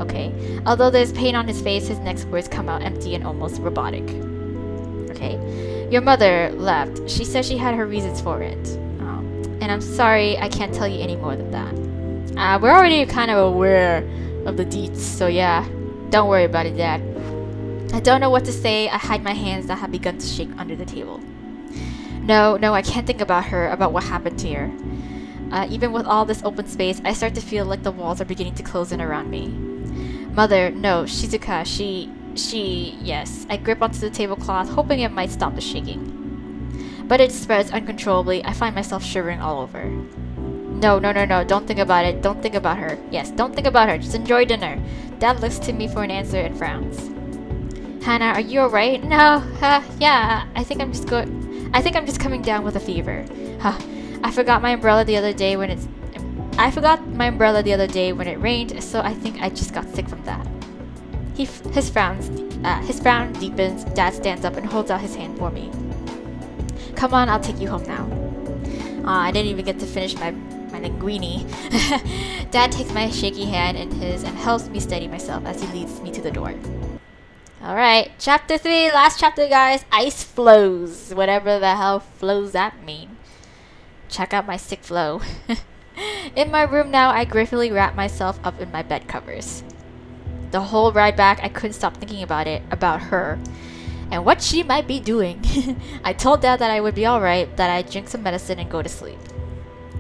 Okay. Although there's pain on his face, his next words come out empty and almost robotic. Okay. Your mother left. She said she had her reasons for it. And I'm sorry, I can't tell you any more than that. We're already kind of aware of the deets, so yeah. Don't worry about it, Dad. I don't know what to say. I hide my hands that have begun to shake under the table. No, I can't think about her, about what happened to her. Even with all this open space, I start to feel like the walls are beginning to close in around me. Mother, no, Shizuka, yes. I grip onto the tablecloth, hoping it might stop the shaking. But it spreads uncontrollably. I find myself shivering all over. No, don't think about it. Don't think about her. Yes, don't think about her. Just enjoy dinner. Dad looks to me for an answer and frowns. Hannah, are you alright? No, yeah, I think I'm just coming down with a fever. I forgot my umbrella the other day when it rained, so I think I just got sick from that. His frown deepens. Dad stands up and holds out his hand for me. Come on, I'll take you home now. I didn't even get to finish my linguine. Dad takes my shaky hand in his and helps me steady myself as he leads me to the door. Alright, chapter 3, last chapter, guys. Ice flows. Whatever the hell flows that mean. Check out my sick flow. In my room now, I gratefully wrap myself up in my bed covers. The whole ride back, I couldn't stop thinking about her, and what she might be doing. I told Dad that I would be alright, that I'd drink some medicine and go to sleep.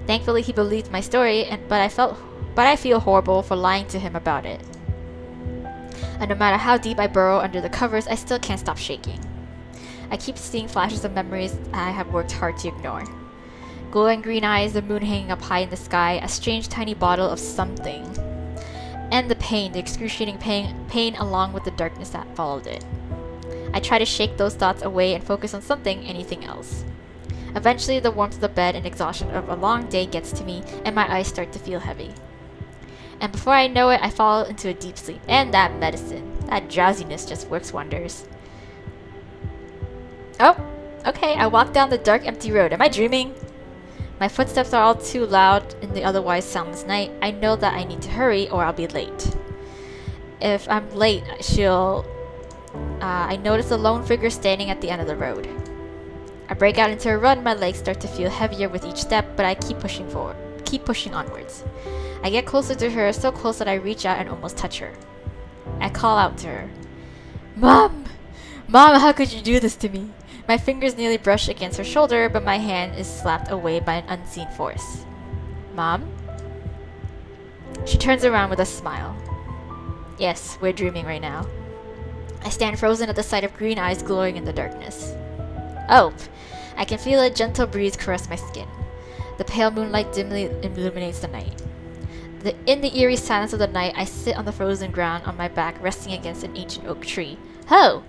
Thankfully, he believed my story, but I feel horrible for lying to him about it. And no matter how deep I burrow under the covers, I still can't stop shaking. I keep seeing flashes of memories I have worked hard to ignore. Glowing green eyes, the moon hanging up high in the sky, a strange tiny bottle of something. And the excruciating pain along with the darkness that followed it. I try to shake those thoughts away and focus on anything else. Eventually, the warmth of the bed and exhaustion of a long day gets to me, and my eyes start to feel heavy. And before I know it, I fall into a deep sleep. And that medicine, that drowsiness just works wonders. Oh, okay, I walk down the dark, empty road. Am I dreaming? My footsteps are all too loud in the otherwise soundless night. I know that I need to hurry or I'll be late. If I'm late, I notice a lone figure standing at the end of the road. I break out into a run. My legs start to feel heavier with each step, but I keep pushing onwards. I get closer to her, so close that I reach out and almost touch her. I call out to her. Mom! Mom, how could you do this to me? My fingers nearly brush against her shoulder, but my hand is slapped away by an unseen force. Mom? She turns around with a smile. Yes, we're dreaming right now. I stand frozen at the sight of green eyes glowing in the darkness. Oh! I can feel a gentle breeze caress my skin. The pale moonlight dimly illuminates the night. In the eerie silence of the night, I sit on the frozen ground on my back, resting against an ancient oak tree. Ho!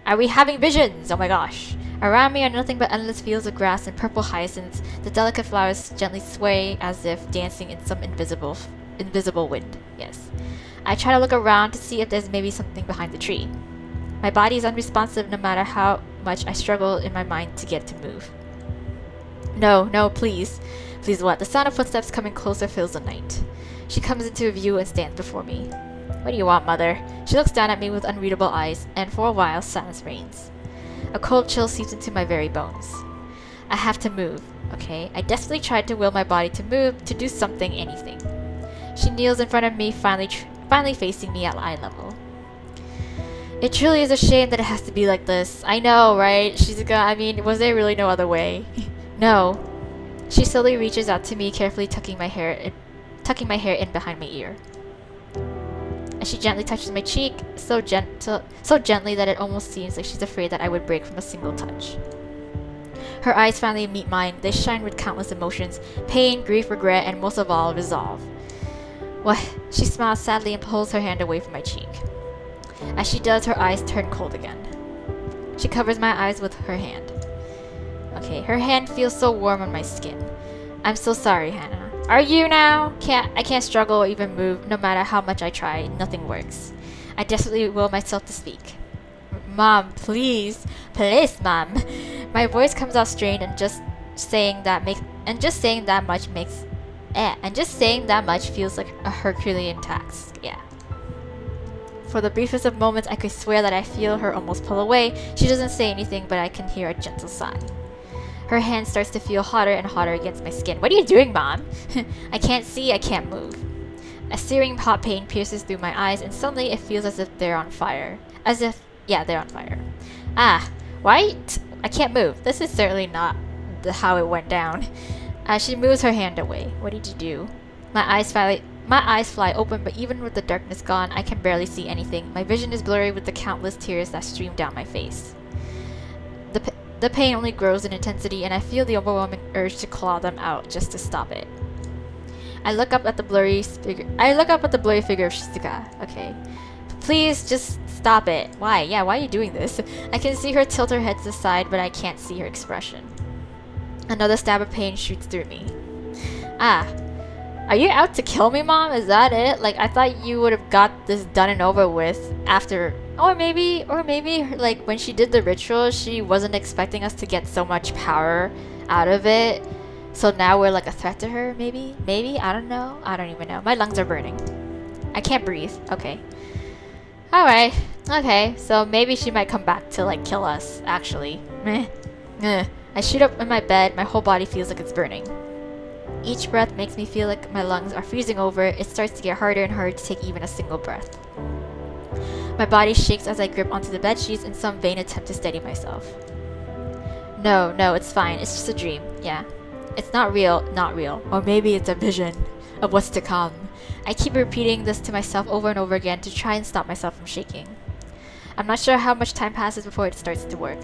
Are we having visions? Oh my gosh! Around me are nothing but endless fields of grass and purple hyacinths. The delicate flowers gently sway as if dancing in some invisible wind. Yes. I try to look around to see if there's maybe something behind the tree. My body is unresponsive no matter how much I struggle in my mind to get to move. No, please. Please what? The sound of footsteps coming closer fills the night. She comes into view and stands before me. What do you want, Mother? She looks down at me with unreadable eyes, and for a while silence reigns. A cold chill seeps into my very bones. I have to move, okay? I desperately tried to will my body to move, to do something, anything. She kneels in front of me, finally facing me at eye level. It truly is a shame that it has to be like this. I know, right? Shizuka, was there really no other way? No. She slowly reaches out to me, carefully tucking my hair in behind my ear. And she gently touches my cheek, so gently that it almost seems like she's afraid that I would break from a single touch. Her eyes finally meet mine. They shine with countless emotions: pain, grief, regret, and most of all, resolve. What? She smiles sadly and pulls her hand away from my cheek. As she does, her eyes turn cold again. She covers my eyes with her hand. Okay, her hand feels so warm on my skin. I'm so sorry, Hannah. Are you now? I can't struggle or even move. No matter how much I try, nothing works. I desperately will myself to speak. Mom, please. Please, Mom. My voice comes out strained, and just saying that much makes And just saying that much feels like a Herculean task. Yeah. For the briefest of moments, I could swear that I feel her almost pull away. She doesn't say anything, but I can hear a gentle sigh. Her hand starts to feel hotter and hotter against my skin. What are you doing, Mom? I can't see, I can't move. A searing hot pain pierces through my eyes, and suddenly it feels as if they're on fire. Yeah, they're on fire. Ah, what? I can't move. This is certainly not how it went down. She moves her hand away. What did you do? My eyes fly open, but even with the darkness gone, I can barely see anything. My vision is blurry with the countless tears that stream down my face. The pain only grows in intensity, and I feel the overwhelming urge to claw them out just to stop it. I look up at the blurry figure of Shizuka. Okay. Please just stop it. Why? Yeah, why are you doing this? I can see her tilt her head to the side, but I can't see her expression. Another stab of pain shoots through me. Ah. Are you out to kill me, Mom? Is that it? Like, I thought you would have got this done and over with after... Or maybe, like, when she did the ritual, she wasn't expecting us to get so much power out of it. So now we're like a threat to her, maybe? Maybe? I don't know. I don't even know. My lungs are burning. I can't breathe. Okay. Alright. Okay, so maybe she might come back to, like, kill us, actually. Meh. I shoot up in my bed. My whole body feels like it's burning. Each breath makes me feel like my lungs are freezing over. It starts to get harder and harder to take even a single breath. My body shakes as I grip onto the bedsheets in some vain attempt to steady myself. No, it's fine. It's just a dream. Yeah. It's not real. Or maybe it's a vision of what's to come. I keep repeating this to myself over and over again to try and stop myself from shaking. I'm not sure how much time passes before it starts to work.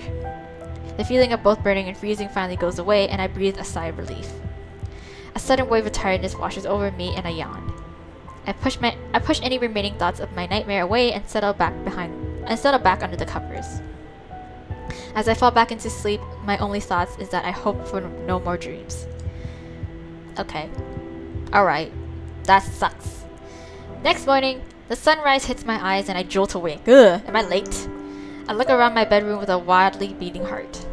The feeling of both burning and freezing finally goes away, and I breathe a sigh of relief. A sudden wave of tiredness washes over me, and I yawn. I push any remaining thoughts of my nightmare away and settle back under the covers. As I fall back into sleep, my only thoughts is that I hope for no more dreams. Okay. Alright. That sucks. Next morning, the sunrise hits my eyes and I jolt awake. Ugh, am I late? I look around my bedroom with a wildly beating heart.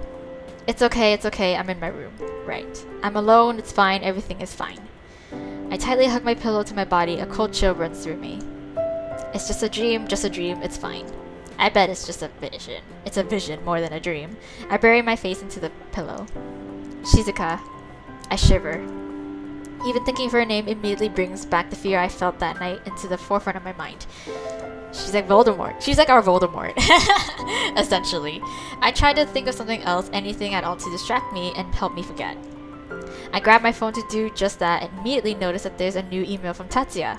It's okay, I'm in my room. Right. I'm alone, it's fine, everything is fine. I tightly hug my pillow to my body, a cold chill runs through me. It's just a dream, it's fine. I bet it's just a vision. It's a vision more than a dream. I bury my face into the pillow. Shizuka. I shiver. Even thinking of her name immediately brings back the fear I felt that night into the forefront of my mind. She's like Voldemort. She's like our Voldemort. Essentially. I tried to think of something else, anything at all to distract me and help me forget. I grab my phone to do just that and immediately notice that there's a new email from Tatsuya.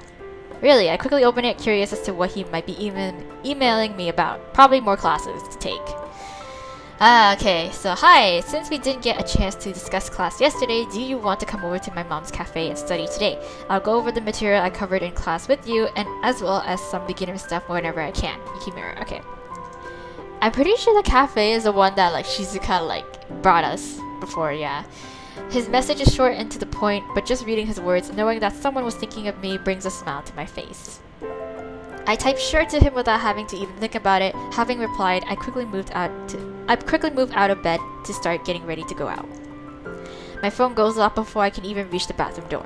Really, I quickly open it, curious as to what he might be emailing me about. Probably more classes to take. Okay, so hi! Since we didn't get a chance to discuss class yesterday, do you want to come over to my mom's cafe and study today? I'll go over the material I covered in class with you, and as well as some beginner stuff whenever I can. Yukimura, okay. I'm pretty sure the cafe is the one that like Shizuka like brought us before, yeah. His message is short and to the point, but just reading his words, knowing that someone was thinking of me brings a smile to my face. I typed sure to him without having to even think about it. Having replied, I quickly moved out of bed to start getting ready to go out. My phone goes off before I can even reach the bathroom door.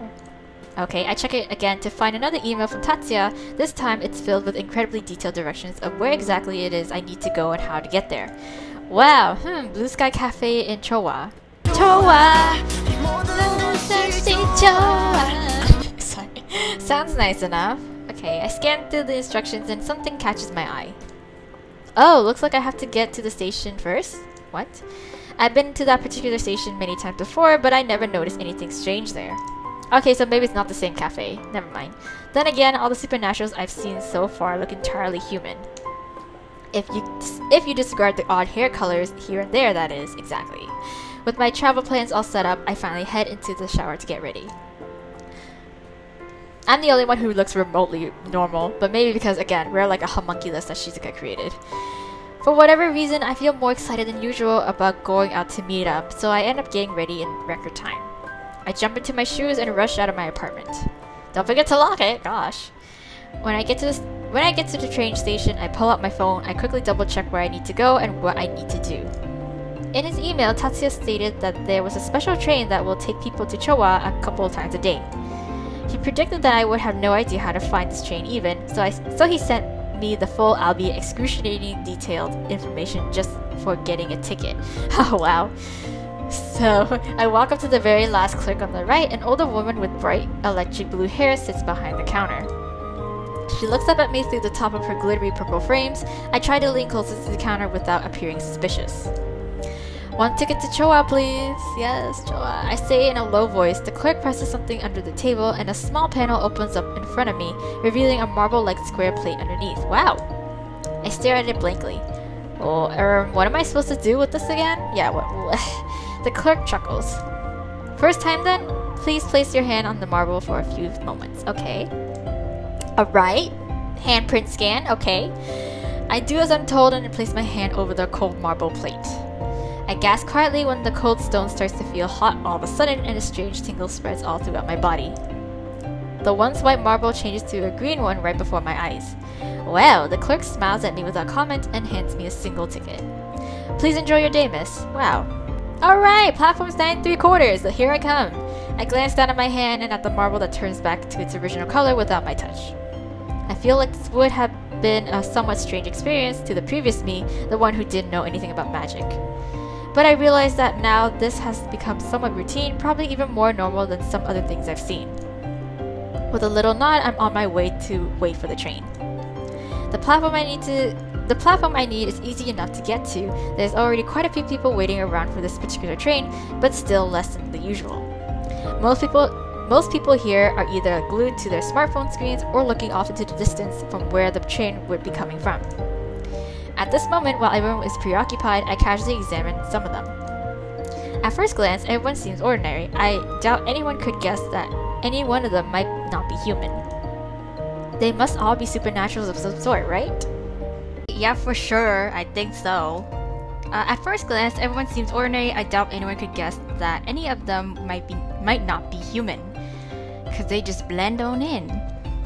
Okay, I check it again to find another email from Tatsuya. This time it's filled with incredibly detailed directions of where exactly it is I need to go and how to get there. Wow, Blue Sky Cafe in Chowa. Sorry. Sounds nice enough. Okay, I scan through the instructions and something catches my eye. Oh, looks like I have to get to the station first? What? I've been to that particular station many times before, but I never noticed anything strange there. Okay, so maybe it's not the same cafe. Never mind. Then again, all the supernaturals I've seen so far look entirely human. If you disregard the odd hair colors here and there, that is, exactly. With my travel plans all set up, I finally head into the shower to get ready. I'm the only one who looks remotely normal, but maybe because, again, we're like a homunculus that Shizuka created. For whatever reason, I feel more excited than usual about going out to meet up, so I end up getting ready in record time. I jump into my shoes and rush out of my apartment. Don't forget to lock it, gosh. When I get to the train station, I pull out my phone, I quickly double check where I need to go and what I need to do. In his email, Tatsuya stated that there was a special train that will take people to Chowa a couple of times a day. He predicted that I would have no idea how to find this train even, so he sent me the full, albeit excruciating detailed information just for getting a ticket. Oh wow. So, I walk up to the very last clerk on the right. An older woman with bright electric blue hair sits behind the counter. She looks up at me through the top of her glittery purple frames. I try to lean closer to the counter without appearing suspicious. "One ticket to Choa, please." "Yes, Choa," I say in a low voice. The clerk presses something under the table and a small panel opens up in front of me, revealing a marble-like square plate underneath. Wow! I stare at it blankly. "Oh, what am I supposed to do with this again?" "Yeah, what?" The clerk chuckles. "First time then? Please place your hand on the marble for a few moments." "Okay." "Alright." Handprint scan. "Okay." I do as I'm told and place my hand over the cold marble plate. I gasp quietly when the cold stone starts to feel hot all of a sudden and a strange tingle spreads all throughout my body. The once white marble changes to a green one right before my eyes. Wow, the clerk smiles at me without comment and hands me a single ticket. "Please enjoy your day, miss." Wow. Alright, platform's 9 3/4, so here I come. I glance down at my hand and at the marble that turns back to its original color without my touch. I feel like this would have been a somewhat strange experience to the previous me, the one who didn't know anything about magic. But I realize that now this has become somewhat routine, probably even more normal than some other things I've seen. With a little nod, I'm on my way to wait for the train. The platform I need is easy enough to get to. There's already quite a few people waiting around for this particular train, but still less than the usual. Most people here are either glued to their smartphone screens or looking off into the distance from where the train would be coming from. At this moment, while everyone is preoccupied, I casually examine some of them. At first glance, everyone seems ordinary. I doubt anyone could guess that any one of them might not be human. They must all be supernaturals of some sort, right? Yeah, for sure. I think so. At first glance, everyone seems ordinary. I doubt anyone could guess that any of them might not be human. Cause they just blend on in.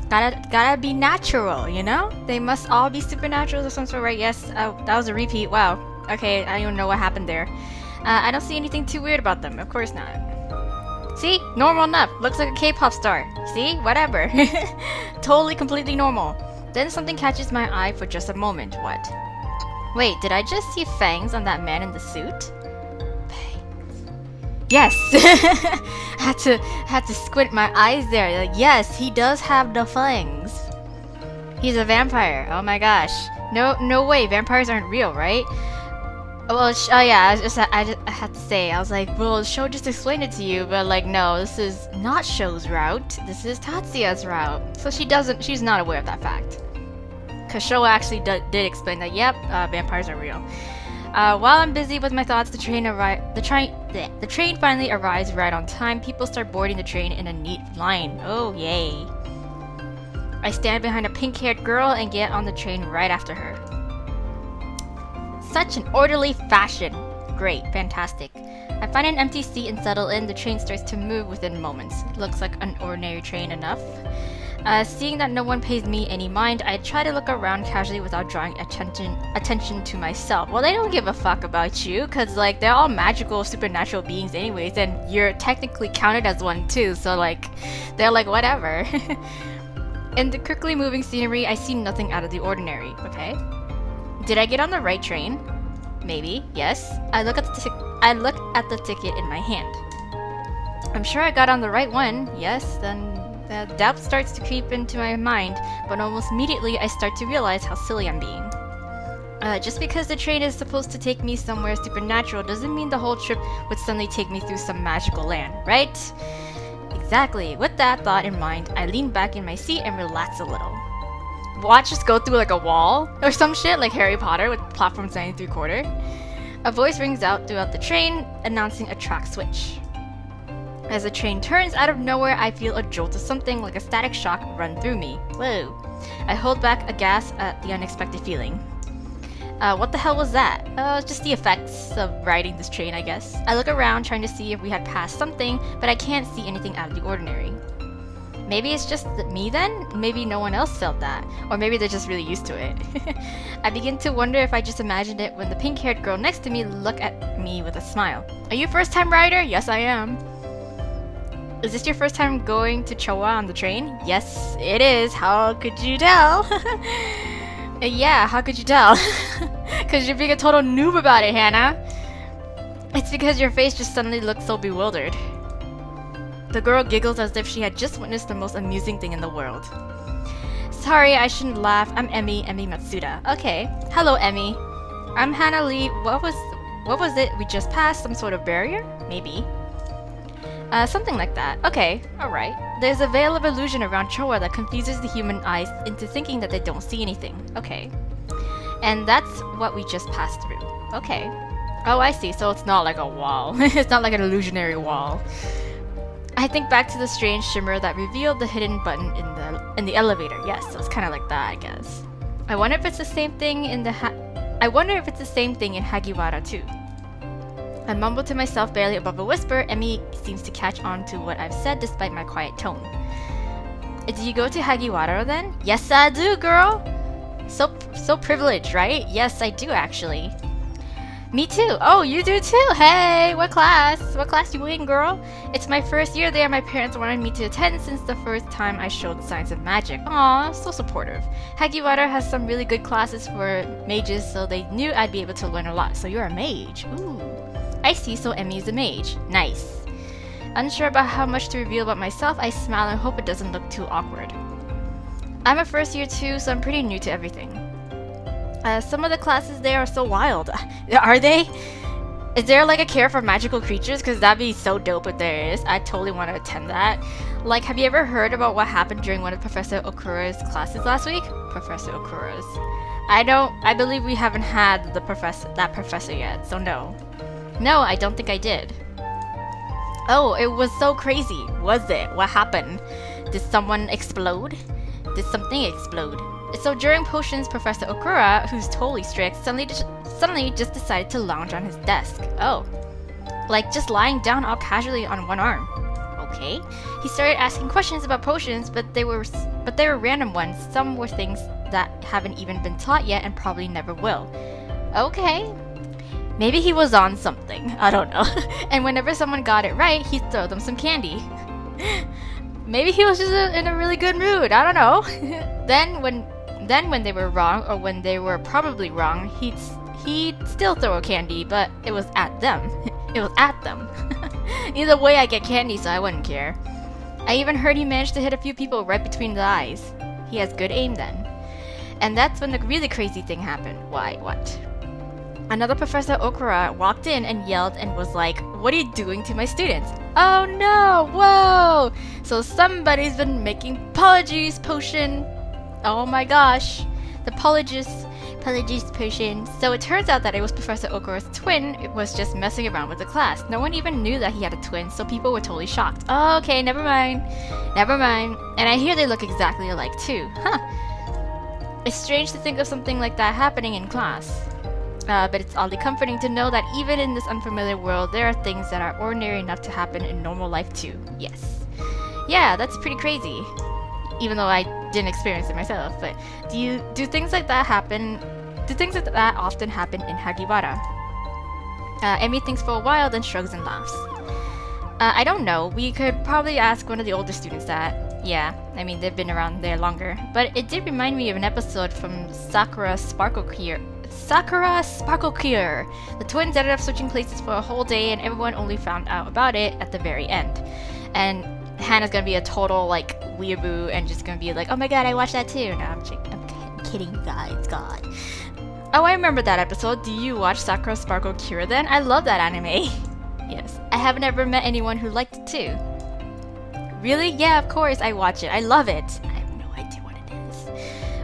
Gotta be natural, you know? They must all be supernaturals of some sort, right? Yes, that was a repeat. Wow. Okay, I don't know what happened there. I don't see anything too weird about them. Of course not. See? Normal enough. Looks like a K-pop star. See? Whatever. Totally, completely normal. Then something catches my eye for just a moment. What? Wait, did I just see fangs on that man in the suit? Yes! had to squint my eyes there. Like, yes, he does have the fangs. He's a vampire. Oh my gosh. No way. Vampires aren't real, right? Well, oh yeah, I had to say. I was like, well, Sho just explained it to you, but like, no, this is not Sho's route. This is Tatsuya's route. So she's not aware of that fact. Cause Sho actually did explain that, yep, vampires are real. While I'm busy with my thoughts, the train finally arrives right on time. People start boarding the train in a neat line. Oh, yay. I stand behind a pink-haired girl and get on the train right after her. Such an orderly fashion. Great, fantastic. I find an empty seat and settle in. The train starts to move within moments. Looks like an ordinary train enough. Seeing that no one pays me any mind, I try to look around casually without drawing attention to myself. Well, they don't give a fuck about you, cause like they're all magical, supernatural beings anyways, and you're technically counted as one too, so like, they're like, whatever. In the quickly moving scenery, I see nothing out of the ordinary, okay? Did I get on the right train? Maybe, yes. I look at the ticket in my hand. I'm sure I got on the right one, yes, then the doubt starts to creep into my mind, but almost immediately I start to realize how silly I'm being. Just because the train is supposed to take me somewhere supernatural doesn't mean the whole trip would suddenly take me through some magical land, right? Exactly. With that thought in mind, I lean back in my seat and relax a little. Watch us go through like a wall or some shit like Harry Potter with platforms 9 3/4. A voice rings out throughout the train, announcing a track switch. As the train turns, out of nowhere, I feel a jolt of something like a static shock run through me. Whoa. I hold back aghast at the unexpected feeling. What the hell was that? Just the effects of riding this train, I guess. I look around trying to see if we had passed something, but I can't see anything out of the ordinary. Maybe it's just me then? Maybe no one else felt that. Or maybe they're just really used to it. I begin to wonder if I just imagined it when the pink-haired girl next to me looked at me with a smile. Are you a first-time rider? Yes, I am. Is this your first time going to Chowa on the train? Yes, it is. How could you tell? Yeah, how could you tell? Because you're being a total noob about it, Hannah. It's because your face just suddenly looks so bewildered. The girl giggles as if she had just witnessed the most amusing thing in the world. Sorry, I shouldn't laugh. I'm Emmy Matsuda. Okay. Hello, Emmy. I'm Hannah Lee. What was it we just passed? Some sort of barrier? Maybe. Something like that. Okay, alright. There's a veil of illusion around Chowa that confuses the human eyes into thinking that they don't see anything. Okay. And that's what we just passed through. Okay. Oh, I see. So it's not like a wall. It's not like an illusionary wall. I think back to the strange shimmer that revealed the hidden button in the elevator. Yes, so it's kind of like that, I guess. I wonder if it's the same thing in Hagiwara too. I mumble to myself barely above a whisper. Emmy seems to catch on to what I've said despite my quiet tone. Do you go to Hagiwara then? Yes, I do, girl. So privileged, right? Yes, I do actually. Me too. Oh, you do too. Hey, what class? What class you in, girl? It's my first year there. My parents wanted me to attend since the first time I showed signs of magic. Aw, so supportive. Hagiwara has some really good classes for mages, so they knew I'd be able to learn a lot. So you're a mage. Ooh. I see, so Emmy is a mage. Nice. Unsure about how much to reveal about myself, I smile and hope it doesn't look too awkward. I'm a first year too, so I'm pretty new to everything. Some of the classes there are so wild. Are they? Is there like a care for magical creatures? Because that'd be so dope if there is. I totally want to attend that. Like, have you ever heard about what happened during one of Professor Okura's classes last week? Professor Okura's. I believe we haven't had that professor yet, so no. No, I don't think I did. Oh, it was so crazy. Was it? What happened? Did someone explode? Did something explode? So during potions, Professor Okura, who's totally strict, suddenly just decided to lounge on his desk. Oh. Like just lying down all casually on one arm. Okay. He started asking questions about potions, but they were random ones. Some were things that haven't even been taught yet and probably never will. Okay. Maybe he was on something. I don't know. And whenever someone got it right, he'd throw them some candy. Maybe he was just in a really good mood. I don't know. Then when they were wrong, or when they were probably wrong, he'd still throw a candy, but it was at them. It was at them. Either way, I get candy, so I wouldn't care. I even heard he managed to hit a few people right between the eyes. He has good aim then. And that's when the really crazy thing happened. Why, what? Another Professor Okura walked in and yelled and was like, "What are you doing to my students?" Oh no! Whoa! So somebody's been making Polyjuice potion. Oh my gosh. The Polyjuice potion. So it turns out that it was Professor Okura's twin. It was just messing around with the class. No one even knew that he had a twin, so people were totally shocked. Oh, okay, never mind. Never mind. And I hear they look exactly alike too. Huh. It's strange to think of something like that happening in class. But it's oddly comforting to know that even in this unfamiliar world, there are things that are ordinary enough to happen in normal life too. Yes. Yeah, that's pretty crazy. Even though I didn't experience it myself. But do things like that happen? Do things like that often happen in Hagiwara? Emmy thinks for a while, then shrugs and laughs. I don't know. We could probably ask one of the older students that. Yeah, I mean, they've been around there longer. But it did remind me of an episode from Sakura Sparkle Clear. The twins ended up switching places for a whole day and everyone only found out about it at the very end. And Hannah's gonna be a total, like, weeaboo and just gonna be like, oh my god, I watched that too. No, I'm kidding, you guys, god. Oh, I remember that episode. Do you watch Sakura Sparkle Cure then? I love that anime. Yes. I haven't ever met anyone who liked it too. Really? Yeah, of course, I watch it. I love it. I have no idea what it is.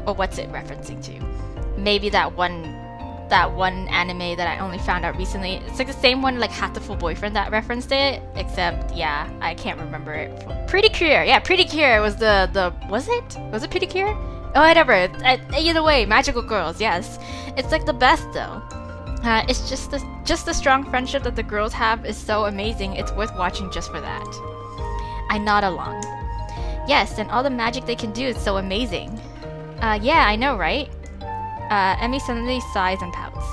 Or what's it referencing to. Maybe that one anime that I only found out recently. It's like the same one, like Hatoful Boyfriend, that referenced it, except yeah, I can't remember it. Pretty Cure, yeah, Pretty Cure was was it Pretty Cure? Oh, whatever. Either way, magical girls, yes. It's like the best though. It's just the strong friendship that the girls have is so amazing. It's worth watching just for that. I nod along. Yes, and all the magic they can do is so amazing. Yeah, I know, right? Emmy suddenly sighs and pouts.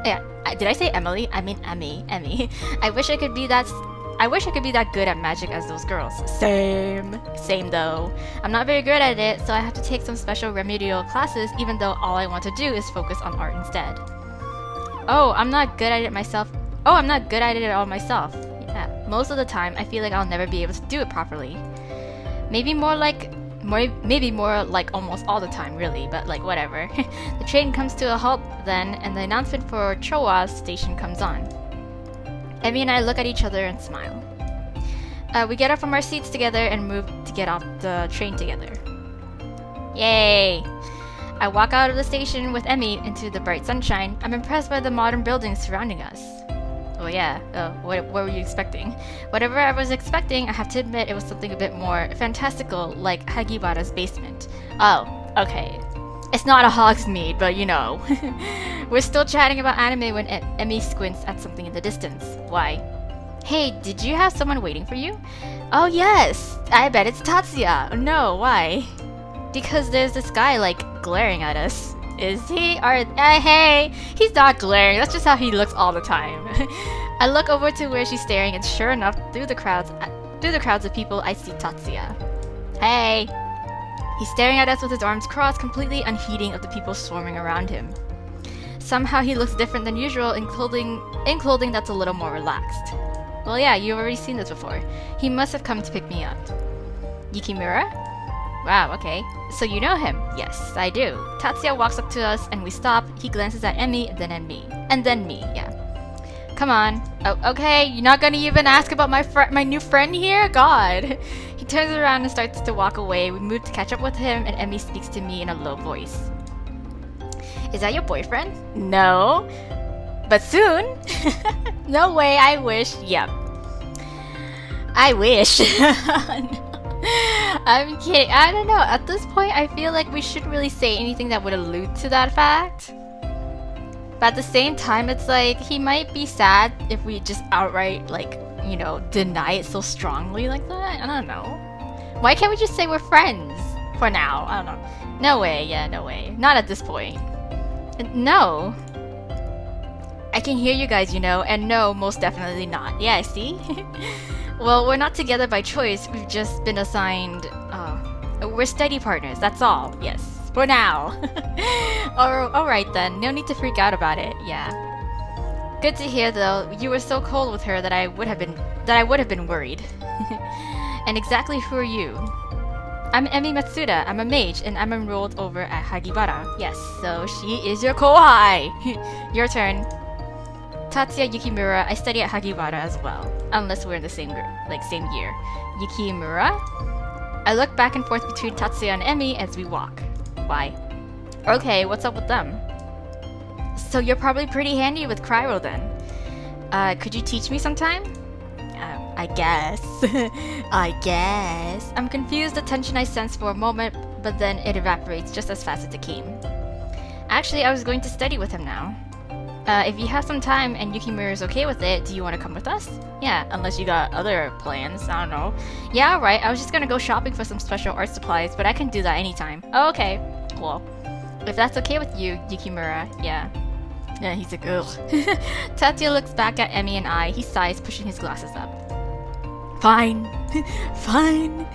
Yeah, did I say Emily? I mean Emmy. I wish I could be that I wish I could be that good at magic as those girls. Same. Same though. I'm not very good at it, so I have to take some special remedial classes even though all I want to do is focus on art instead. Oh, I'm not good at it myself. Oh, I'm not good at it at all myself. Yeah, most of the time I feel like I'll never be able to do it properly. Maybe more like almost all the time, really, but like whatever. The train comes to a halt then, and the announcement for Chowa's station comes on. Emmy and I look at each other and smile. We get up from our seats together and move to get off the train together. Yay! I walk out of the station with Emmy into the bright sunshine. I'm impressed by the modern buildings surrounding us. Oh yeah, what were you expecting? Whatever I was expecting, I have to admit it was something a bit more fantastical, like Hagibara's basement. Oh, okay. It's not a Hogsmeade, but you know. We're still chatting about anime when Emmy squints at something in the distance. Why? Hey, did you have someone waiting for you? Oh yes! I bet it's Tatsuya! No, why? Because there's this guy, like, glaring at us. Is he? Or, hey! He's not glaring, that's just how he looks all the time. I look over to where she's staring, and sure enough, through the crowds of people, I see Tatsuya. Hey! He's staring at us with his arms crossed, completely unheeding of the people swarming around him. Somehow he looks different than usual in clothing that's a little more relaxed. Well yeah, you've already seen this before. He must have come to pick me up. Yukimura? Wow, okay. So you know him? Yes, I do. Tatsuya walks up to us and we stop. He glances at Emmy, then at me. And then me, yeah. Come on. Oh, okay, you're not gonna even ask about my new friend here? God. He turns around and starts to walk away. We move to catch up with him and Emmy speaks to me in a low voice. Is that your boyfriend? No. But soon? No way, I wish. Yep. I wish. I'm kidding. I don't know. At this point, I feel like we shouldn't really say anything that would allude to that fact. But at the same time, it's like, he might be sad if we just outright, like, you know, deny it so strongly like that. I don't know. Why can't we just say we're friends? For now. I don't know. No way. Yeah, no way. Not at this point. No. I can hear you guys, you know, and no, most definitely not. Yeah, see? Well, we're not together by choice. We've just been assigned, we're study partners, that's all. Yes, for now. Alright then, no need to freak out about it, yeah. Good to hear though, you were so cold with her that I would have been worried. And exactly who are you? I'm Emi Matsuda, I'm a mage, and I'm enrolled over at Hagibara. Yes, so she is your kohai! Your turn. Tatsuya Yukimura, I study at Hagibara as well. Unless we're in the same year. Yukimura? I look back and forth between Tatsuya and Emmy as we walk. Why? Okay, what's up with them? So you're probably pretty handy with cryo then. Could you teach me sometime? I guess. I guess. I'm confused, the tension I sense for a moment, but then it evaporates just as fast as it came. Actually, I was going to study with him now. If you have some time and Yukimura is okay with it, do you want to come with us? Yeah, unless you got other plans, I don't know. Yeah, alright, I was just gonna go shopping for some special art supplies, but I can do that anytime. Oh, okay, cool. If that's okay with you, Yukimura, yeah. Yeah, he's like, ugh. Tatsuya looks back at Emmy and I, he sighs, pushing his glasses up. Fine, fine.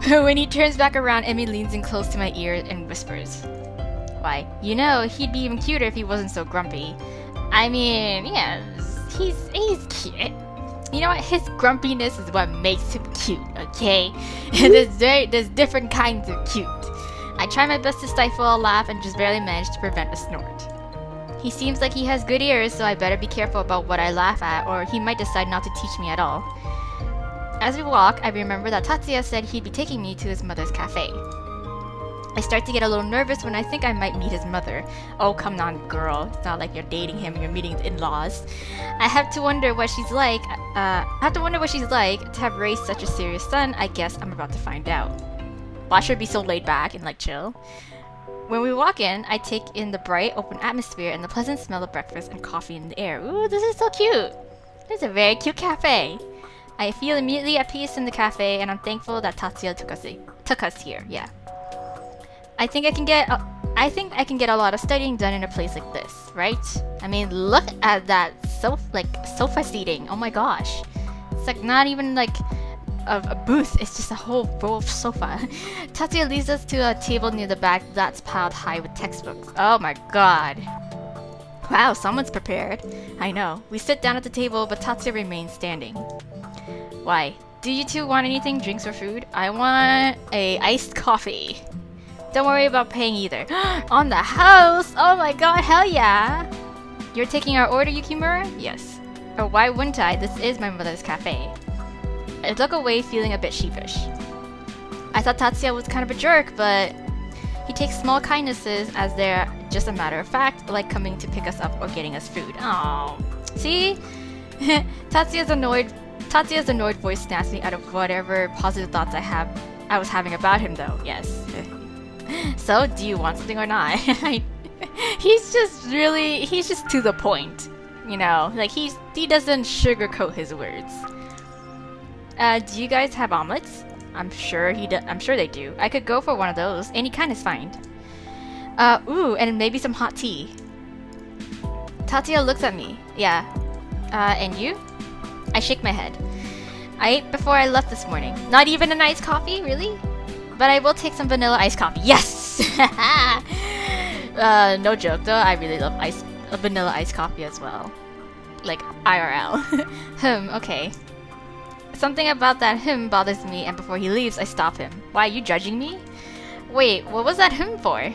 When he turns back around, Emmy leans in close to my ear and whispers. Why, you know, he'd be even cuter if he wasn't so grumpy. I mean, yeah, he's cute. You know what? His grumpiness is what makes him cute, okay? There's different kinds of cute. I try my best to stifle a laugh and just barely manage to prevent a snort. He seems like he has good ears, so I better be careful about what I laugh at, or he might decide not to teach me at all. As we walk, I remember that Tatsuya said he'd be taking me to his mother's cafe. I start to get a little nervous when I think I might meet his mother. Oh, come on, girl. It's not like you're dating him, you're meeting the in-laws. I have to wonder what she's like. To have raised such a serious son. I guess I'm about to find out. Watch her be so laid back and like chill. When we walk in, I take in the bright, open atmosphere and the pleasant smell of breakfast and coffee in the air. Ooh, this is so cute. This is a very cute cafe. I feel immediately at peace in the cafe, and I'm thankful that Tatsuya took us here. Yeah. I think I can get a lot of studying done in a place like this, right? I mean, look at that sofa seating. Oh my gosh. It's like not even like a booth, it's just a whole row of sofa. Tatsuya leads us to a table near the back that's piled high with textbooks. Oh my god. Wow, someone's prepared. I know. We sit down at the table, but Tatsuya remains standing. Why? Do you two want anything, drinks or food? I want a iced coffee. Don't worry about paying either. On the house! Oh my god, hell yeah! You're taking our order, Yukimura? Yes. Or why wouldn't I? This is my mother's cafe. I look away, feeling a bit sheepish. I thought Tatsuya was kind of a jerk, but he takes small kindnesses as they're just a matter of fact, like coming to pick us up or getting us food. Oh, see? Tatsuya's annoyed voice snaps me out of whatever positive thoughts I was having about him, though. Yes. So, do you want something or not? He's just to the point. You know, like he doesn't sugarcoat his words. Do you guys have omelets? I'm sure they do. I could go for one of those. Any kind is fine. Ooh, and maybe some hot tea. Tatsuya looks at me. Yeah. And you? I shake my head. I ate before I left this morning. Not even an iced coffee? Really? But I will take some vanilla iced coffee. Yes! No joke though, I really love vanilla iced coffee as well. Like, IRL. Okay. Something about that bothers me, and before he leaves, I stop him. Why, are you judging me? Wait, what was that for?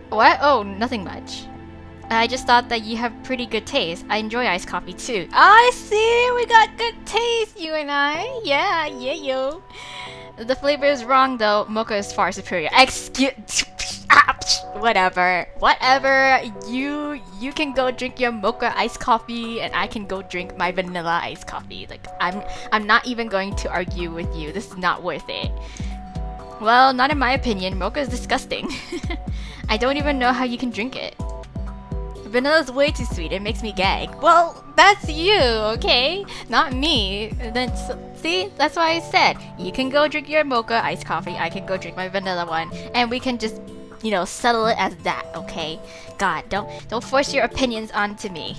What? Oh, nothing much. I just thought that you have pretty good taste. I enjoy iced coffee too. I see! We got good taste, you and I! Yeah, yo! The flavor is wrong though. Mocha is far superior. Whatever. You can go drink your mocha iced coffee, and I can go drink my vanilla iced coffee. Like I'm not even going to argue with you. This is not worth it. Well, not in my opinion. Mocha is disgusting. I don't even know how you can drink it. Vanilla is way too sweet. It makes me gag. Well, that's you, okay? Not me. Then see, that's why I said you can go drink your mocha iced coffee. I can go drink my vanilla one, and we can just, you know, settle it as that, okay? God, don't force your opinions onto me.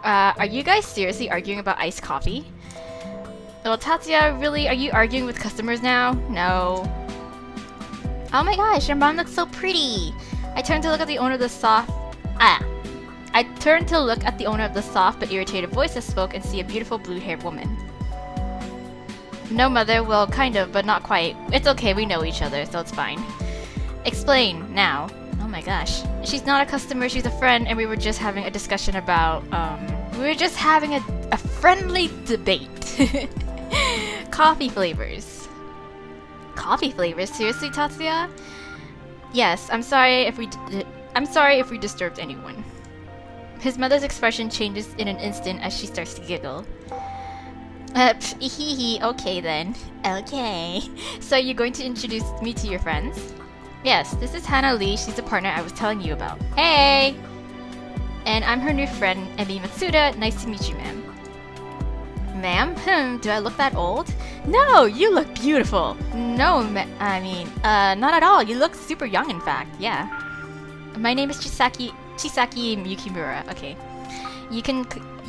Are you guys seriously arguing about iced coffee? Well, Tatsuya, really? Are you arguing with customers now? No. Oh my gosh, your mom looks so pretty. I turned to look at the owner of the soft but irritated voice that spoke and see a beautiful blue-haired woman. No, mother. Well, kind of, but not quite. It's okay, we know each other, so it's fine. Explain, now. Oh my gosh. She's not a customer, she's a friend, and we were just having a discussion about, we were just having a friendly debate. Coffee flavors. Coffee flavors? Seriously, Tatsuya? Yes, I'm sorry if we disturbed anyone. His mother's expression changes in an instant as she starts to giggle. Okay then. Okay. So you're going to introduce me to your friends? Yes, this is Hannah Lee. She's the partner I was telling you about. Hey! And I'm her new friend, Emi Matsuda. Nice to meet you, ma'am. Ma'am? Do I look that old? No, you look beautiful. No, not at all. You look super young, in fact. Yeah. My name is Chisaki Yukimura. Okay. You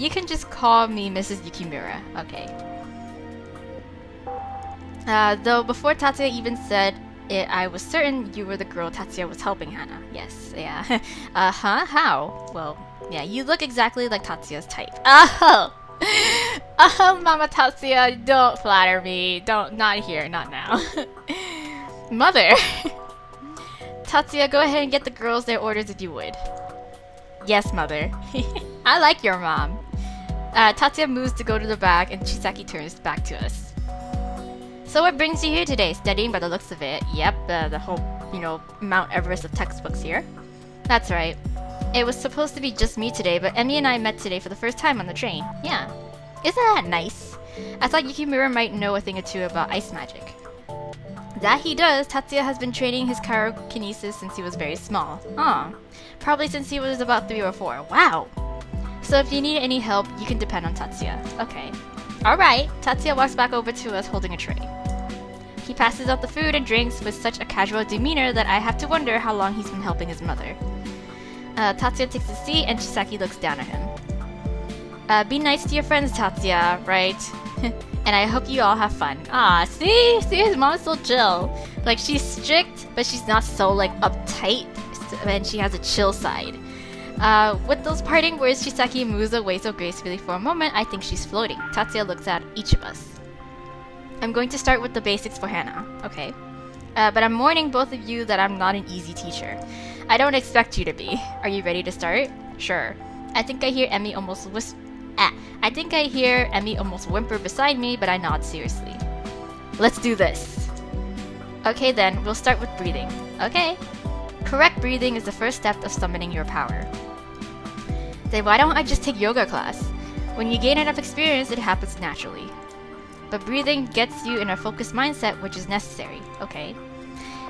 can just call me Mrs. Yukimura. Okay. Though before Tatsuya even said it, I was certain you were the girl Tatsuya was helping Hannah. Yes, yeah. How? Well, yeah, you look exactly like Tatsuya's type. Oh! Oh, Mama Tatsuya, don't flatter me. Not here, not now. Mother! Tatsuya, go ahead and get the girls their orders if you would. Yes, mother. I like your mom. Tatsuya moves to go to the back, and Chisaki turns back to us. So what brings you here today? Studying by the looks of it. Yep, the whole, Mount Everest of textbooks here. That's right. It was supposed to be just me today, but Emi and I met today for the first time on the train. Yeah. Isn't that nice? I thought Yukimura might know a thing or two about ice magic. That he does. Tatsuya has been training his pyrokinesis since he was very small. Aw. Probably since he was about 3 or 4. Wow. So if you need any help, you can depend on Tatsuya. Okay. Alright. Tatsuya walks back over to us holding a tray. He passes out the food and drinks with such a casual demeanor that I have to wonder how long he's been helping his mother. Tatsuya takes a seat and Chisaki looks down at him. Be nice to your friends, Tatsuya, right? And I hope you all have fun. Ah, see? See, his mom's so chill. Like, she's strict, but she's not so, like, uptight. And she has a chill side. With those parting words, Shisaki moves away so gracefully for a moment, I think she's floating. Tatsuya looks at each of us. I'm going to start with the basics for Hana, okay? But I'm warning both of you that I'm not an easy teacher. I don't expect you to be. Are you ready to start? Sure. I think I hear Emmy almost whimper beside me, but I nod seriously. Let's do this. Okay then, we'll start with breathing. Okay. Correct breathing is the first step of summoning your power. Then why don't I just take yoga class? When you gain enough experience, it happens naturally. But breathing gets you in a focused mindset, which is necessary, okay?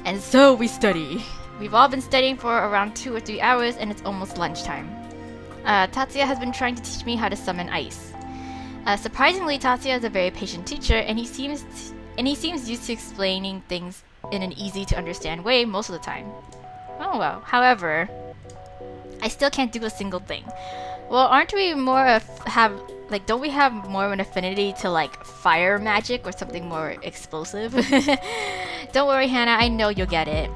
And so we study. We've all been studying for around 2 or 3 hours, and it's almost lunchtime. Tatsuya has been trying to teach me how to summon ice. Surprisingly, Tatsuya is a very patient teacher, and he seems used to explaining things in an easy-to-understand way most of the time. Oh well. However, I still can't do a single thing. Well, aren't we don't we have more of an affinity to like fire magic or something more explosive? Don't worry, Hana, I know you'll get it.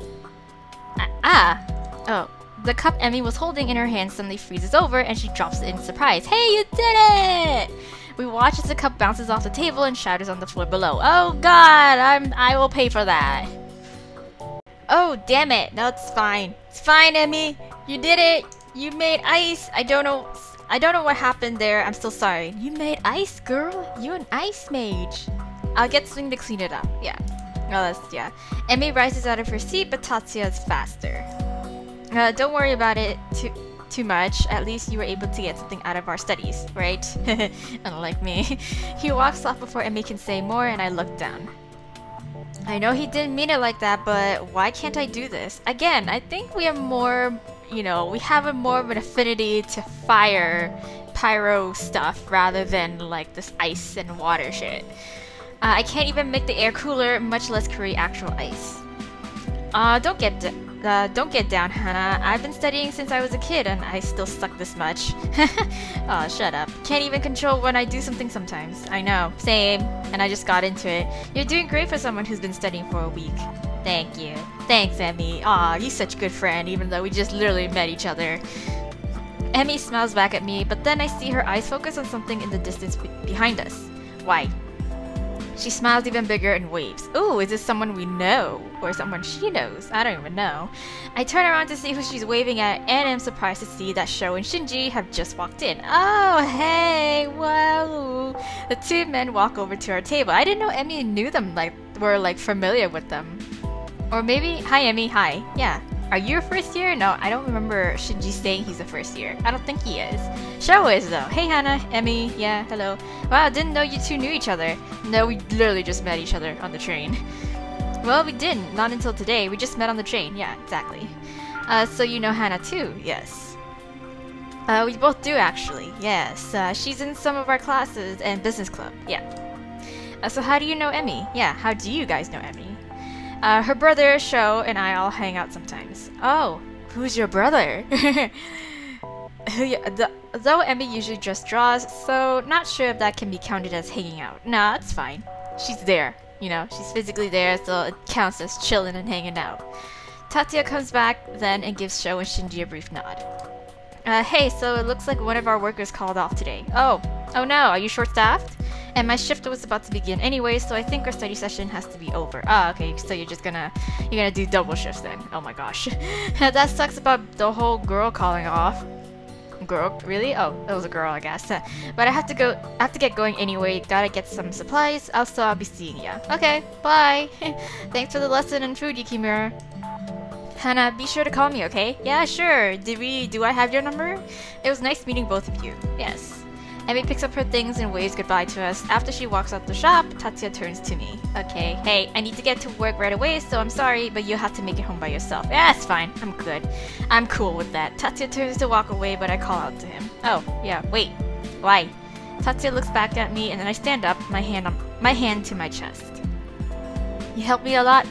Oh, the cup Emmy was holding in her hand suddenly freezes over and she drops it in surprise. Hey, you did it! We watch as the cup bounces off the table and shatters on the floor below. Oh god, I will pay for that. Oh, damn it. No, it's fine. It's fine, Emmy. You did it. You made ice. I don't know what happened there. I'm still sorry. You made ice, girl. You're an ice mage. I'll get Swing to clean it up. Yeah. Yeah. Emmy rises out of her seat, but Tatsuya is faster. Don't worry about it too much. At least you were able to get something out of our studies, right? Unlike me. He walks off before Emmy can say more, and I look down. I know he didn't mean it like that, but why can't I do this? Again, I think we are more, we have more of an affinity to pyro stuff rather than like this ice and water shit. I can't even make the air cooler, much less create actual ice. Don't get down, Hana. I've been studying since I was a kid and I still suck this much. Aw, shut up. Can't even control when I do something sometimes. I know. Same. And I just got into it. You're doing great for someone who's been studying for a week. Thank you. Thanks, Emmy. Aw, you're such a good friend, even though we just literally met each other. Emmy smiles back at me, but then I see her eyes focus on something in the distance behind us. Why? She smiles even bigger and waves. Ooh, is this someone we know? Or someone she knows? I don't even know. I turn around to see who she's waving at and am surprised to see that Sho and Shinji have just walked in. Oh, hey, wow. The two men walk over to our table. I didn't know Emmy knew them, were familiar with them. Or maybe, hi Emmy, hi. Yeah. Are you a first year? No, I don't remember Shinji saying he's a first year. I don't think he is. Sho is though. Hey Hana, Emmy, yeah, hello. Wow, didn't know you two knew each other. No, we literally just met each other on the train. Well, we didn't. Not until today. We just met on the train. Yeah, exactly. So you know Hana too? Yes. We both do actually. Yes. She's in some of our classes and business club. Yeah. So how do you know Emmy? Yeah, how do you guys know Emmy? Her brother, Sho, and I all hang out sometimes. Oh, who's your brother? Though Emmy usually just draws, so not sure if that can be counted as hanging out. Nah, it's fine. She's there, she's physically there, so it counts as chilling and hanging out. Tatsuya comes back then and gives Sho and Shinji a brief nod. Hey, so it looks like one of our workers called off today. Oh no, are you short-staffed? And my shift was about to begin anyway, so I think our study session has to be over. Ah, okay, so you're gonna do double shifts then. Oh my gosh. That sucks about the whole girl calling off. Girl? Really? Oh, it was a girl, I guess. But I have to get going anyway. Gotta get some supplies. I'll be seeing ya. Okay, bye. Thanks for the lesson and food, Yukimura. Hana, be sure to call me, okay? Yeah, sure. Do I have your number? It was nice meeting both of you. Yes. Emmy picks up her things and waves goodbye to us. After she walks out the shop, Tatsuya turns to me. Okay, hey, I need to get to work right away, so I'm sorry, but you'll have to make it home by yourself. Yeah, it's fine. I'm good. I'm cool with that. Tatsuya turns to walk away, but I call out to him. Oh, yeah, wait. Why? Tatsuya looks back at me, and then I stand up, my hand to my chest. You helped me a lot.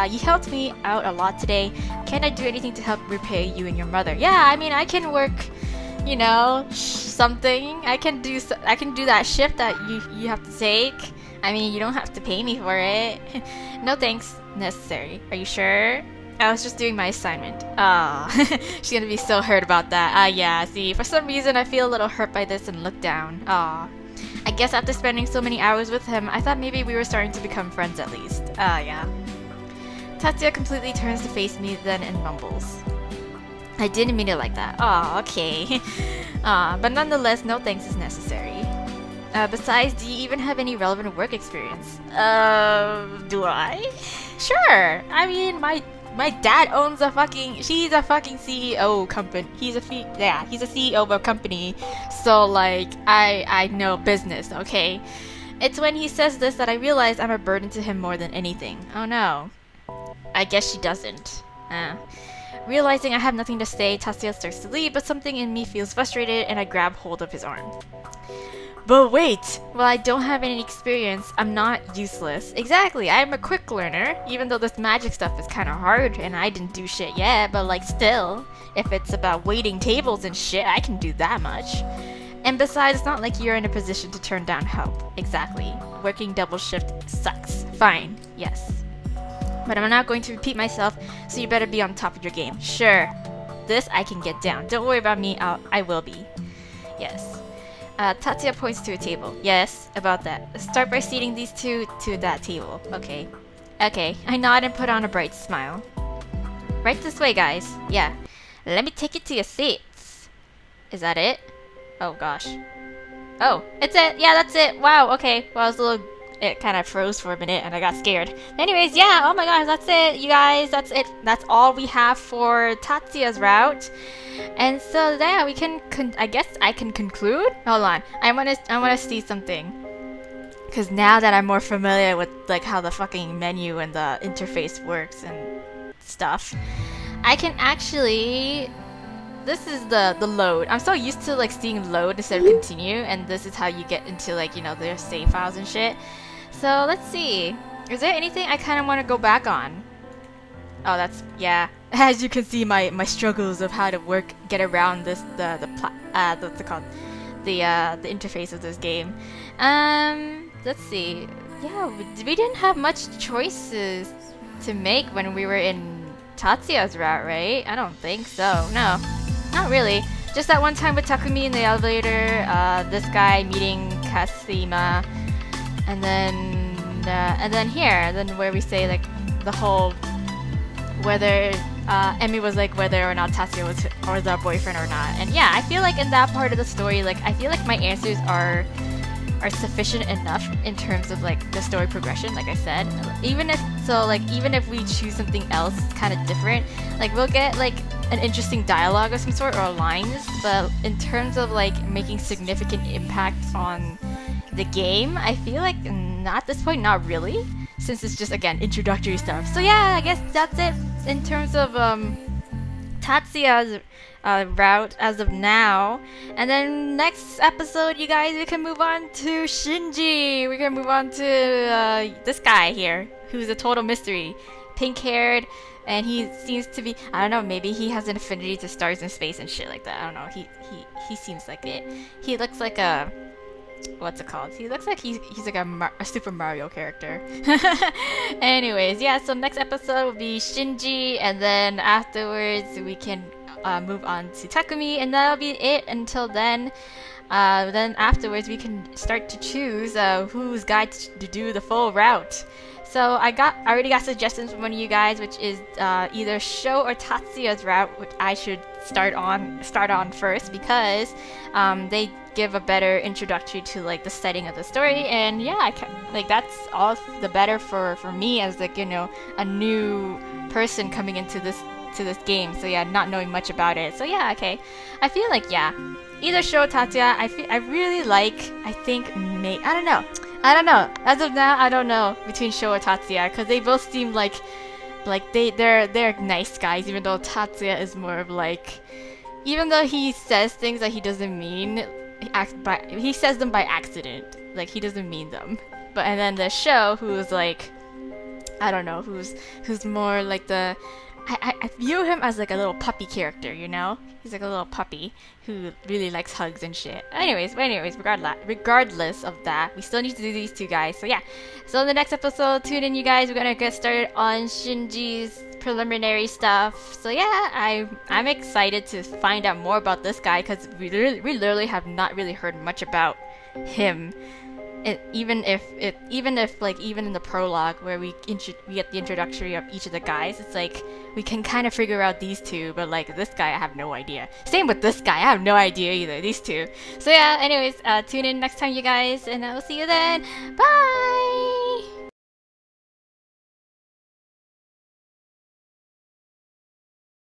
You helped me out a lot today. Can I do anything to help repay you and your mother? Yeah, I mean, I can work you know, something. I can do that shift that you have to take. I mean, you don't have to pay me for it. No thanks necessary. Are you sure? I was just doing my assignment. Oh, she's gonna be so hurt about that. Yeah, see, for some reason I feel a little hurt by this and look down. Aw. I guess after spending so many hours with him, I thought maybe we were starting to become friends at least. Yeah. Tatsuya completely turns to face me then and mumbles. I didn't mean it like that. Oh, okay. But nonetheless, no thanks is necessary. Besides, do you even have any relevant work experience? Do I? Sure! I mean, my dad owns she's a fucking CEO company. He's a CEO of a company. So like, I know business, okay? It's when he says this that I realize I'm a burden to him more than anything. Oh no. I guess she doesn't. Realizing I have nothing to say, Tatsuya starts to leave, but something in me feels frustrated and I grab hold of his arm. But wait! While I don't have any experience, I'm not useless. Exactly, I'm a quick learner, even though this magic stuff is kinda hard and I didn't do shit yet, but like still, if it's about waiting tables and shit, I can do that much. And besides, it's not like you're in a position to turn down help. Exactly. Working double shift sucks. Fine, yes. But I'm not going to repeat myself, so you better be on top of your game. Sure. This I can get down. Don't worry about me, I will be. Yes. Tatsuya points to a table. Yes, about that. Start by seating these two to that table. Okay. Okay. I nod and put on a bright smile. Right this way, guys. Yeah. Let me take you to your seats. Is that it? Oh, gosh. Oh, it's it. Yeah, that's it. Wow, okay. Well, it kind of froze for a minute and I got scared. Anyways, yeah, oh my gosh, that's it, you guys. That's it. That's all we have for Tatsuya's route. And so yeah, we can I guess I can conclude. Hold on, I wanna see something. Cause now that I'm more familiar with like how the fucking menu and the interface works and stuff, I can actually. This is the load. I'm so used to like seeing load instead of continue, and this is how you get into like, you know, their save files and shit. So let's see. Is there anything I kind of want to go back on? Oh, that's, yeah. As you can see, my struggles of how to get around this what's it called? The interface of this game. Let's see. Yeah, we didn't have much choices to make when we were in Tatsuya's route, right? I don't think so. No, not really. Just that one time with Takumi in the elevator, this guy meeting Kasima, and then here, then where we say like the whole whether Emmy was like whether or not Tatsuya was our boyfriend or not. And yeah, I feel like in that part of the story, like I feel like my answers are sufficient enough in terms of like the story progression, like I said. Even if we choose something else kind of different, like we'll get like an interesting dialogue of some sort or lines, but in terms of like making significant impact on the game, I feel like at this point, not really, since it's just, again, introductory stuff. So yeah, I guess that's it in terms of Tatsuya's route as of now. And then next episode, you guys, we can move on to Shinji. We're gonna move on to this guy here, who's a total mystery. Pink-haired, and he seems to be, I don't know, maybe he has an affinity to stars in space and shit like that. I don't know. He seems like it. He looks like a, what's it called? He looks like he's like a Super Mario character. Anyways, yeah, so next episode will be Shinji, and then afterwards we can move on to Takumi, and that'll be it until then. Then afterwards we can start to choose whose guide to do the full route. So I already got suggestions from one of you guys, which is either Sho or Tatsuya's route, which I should start on first, because they give a better introductory to like the setting of the story, and yeah, that's all the better for me as like, you know, a new person coming into this game. So yeah, not knowing much about it. So yeah, okay. I feel like yeah, either Sho or Tatsuya. I really like. I think I don't know. As of now, I don't know between Sho or Tatsuya, because they both seem like they're nice guys, even though Tatsuya is more of like, even though he says things that he doesn't mean, he says them by accident, like he doesn't mean them. And then the Sho, who's like, I don't know, who's more like the I view him as like a little puppy character, you know? He's like a little puppy who really likes hugs and shit. Anyways, regardless of that, we still need to do these two guys. So yeah. So in the next episode, tune in, you guys. We're gonna get started on Shinji's preliminary stuff. So yeah, I'm excited to find out more about this guy because we literally have not really heard much about him. Even if in the prologue where we get the introductory of each of the guys, it's like we can kind of figure out these two, but like this guy I have no idea. Same with this guy, I have no idea either. These two. So yeah, anyways, tune in next time, you guys, and I will see you then. Bye.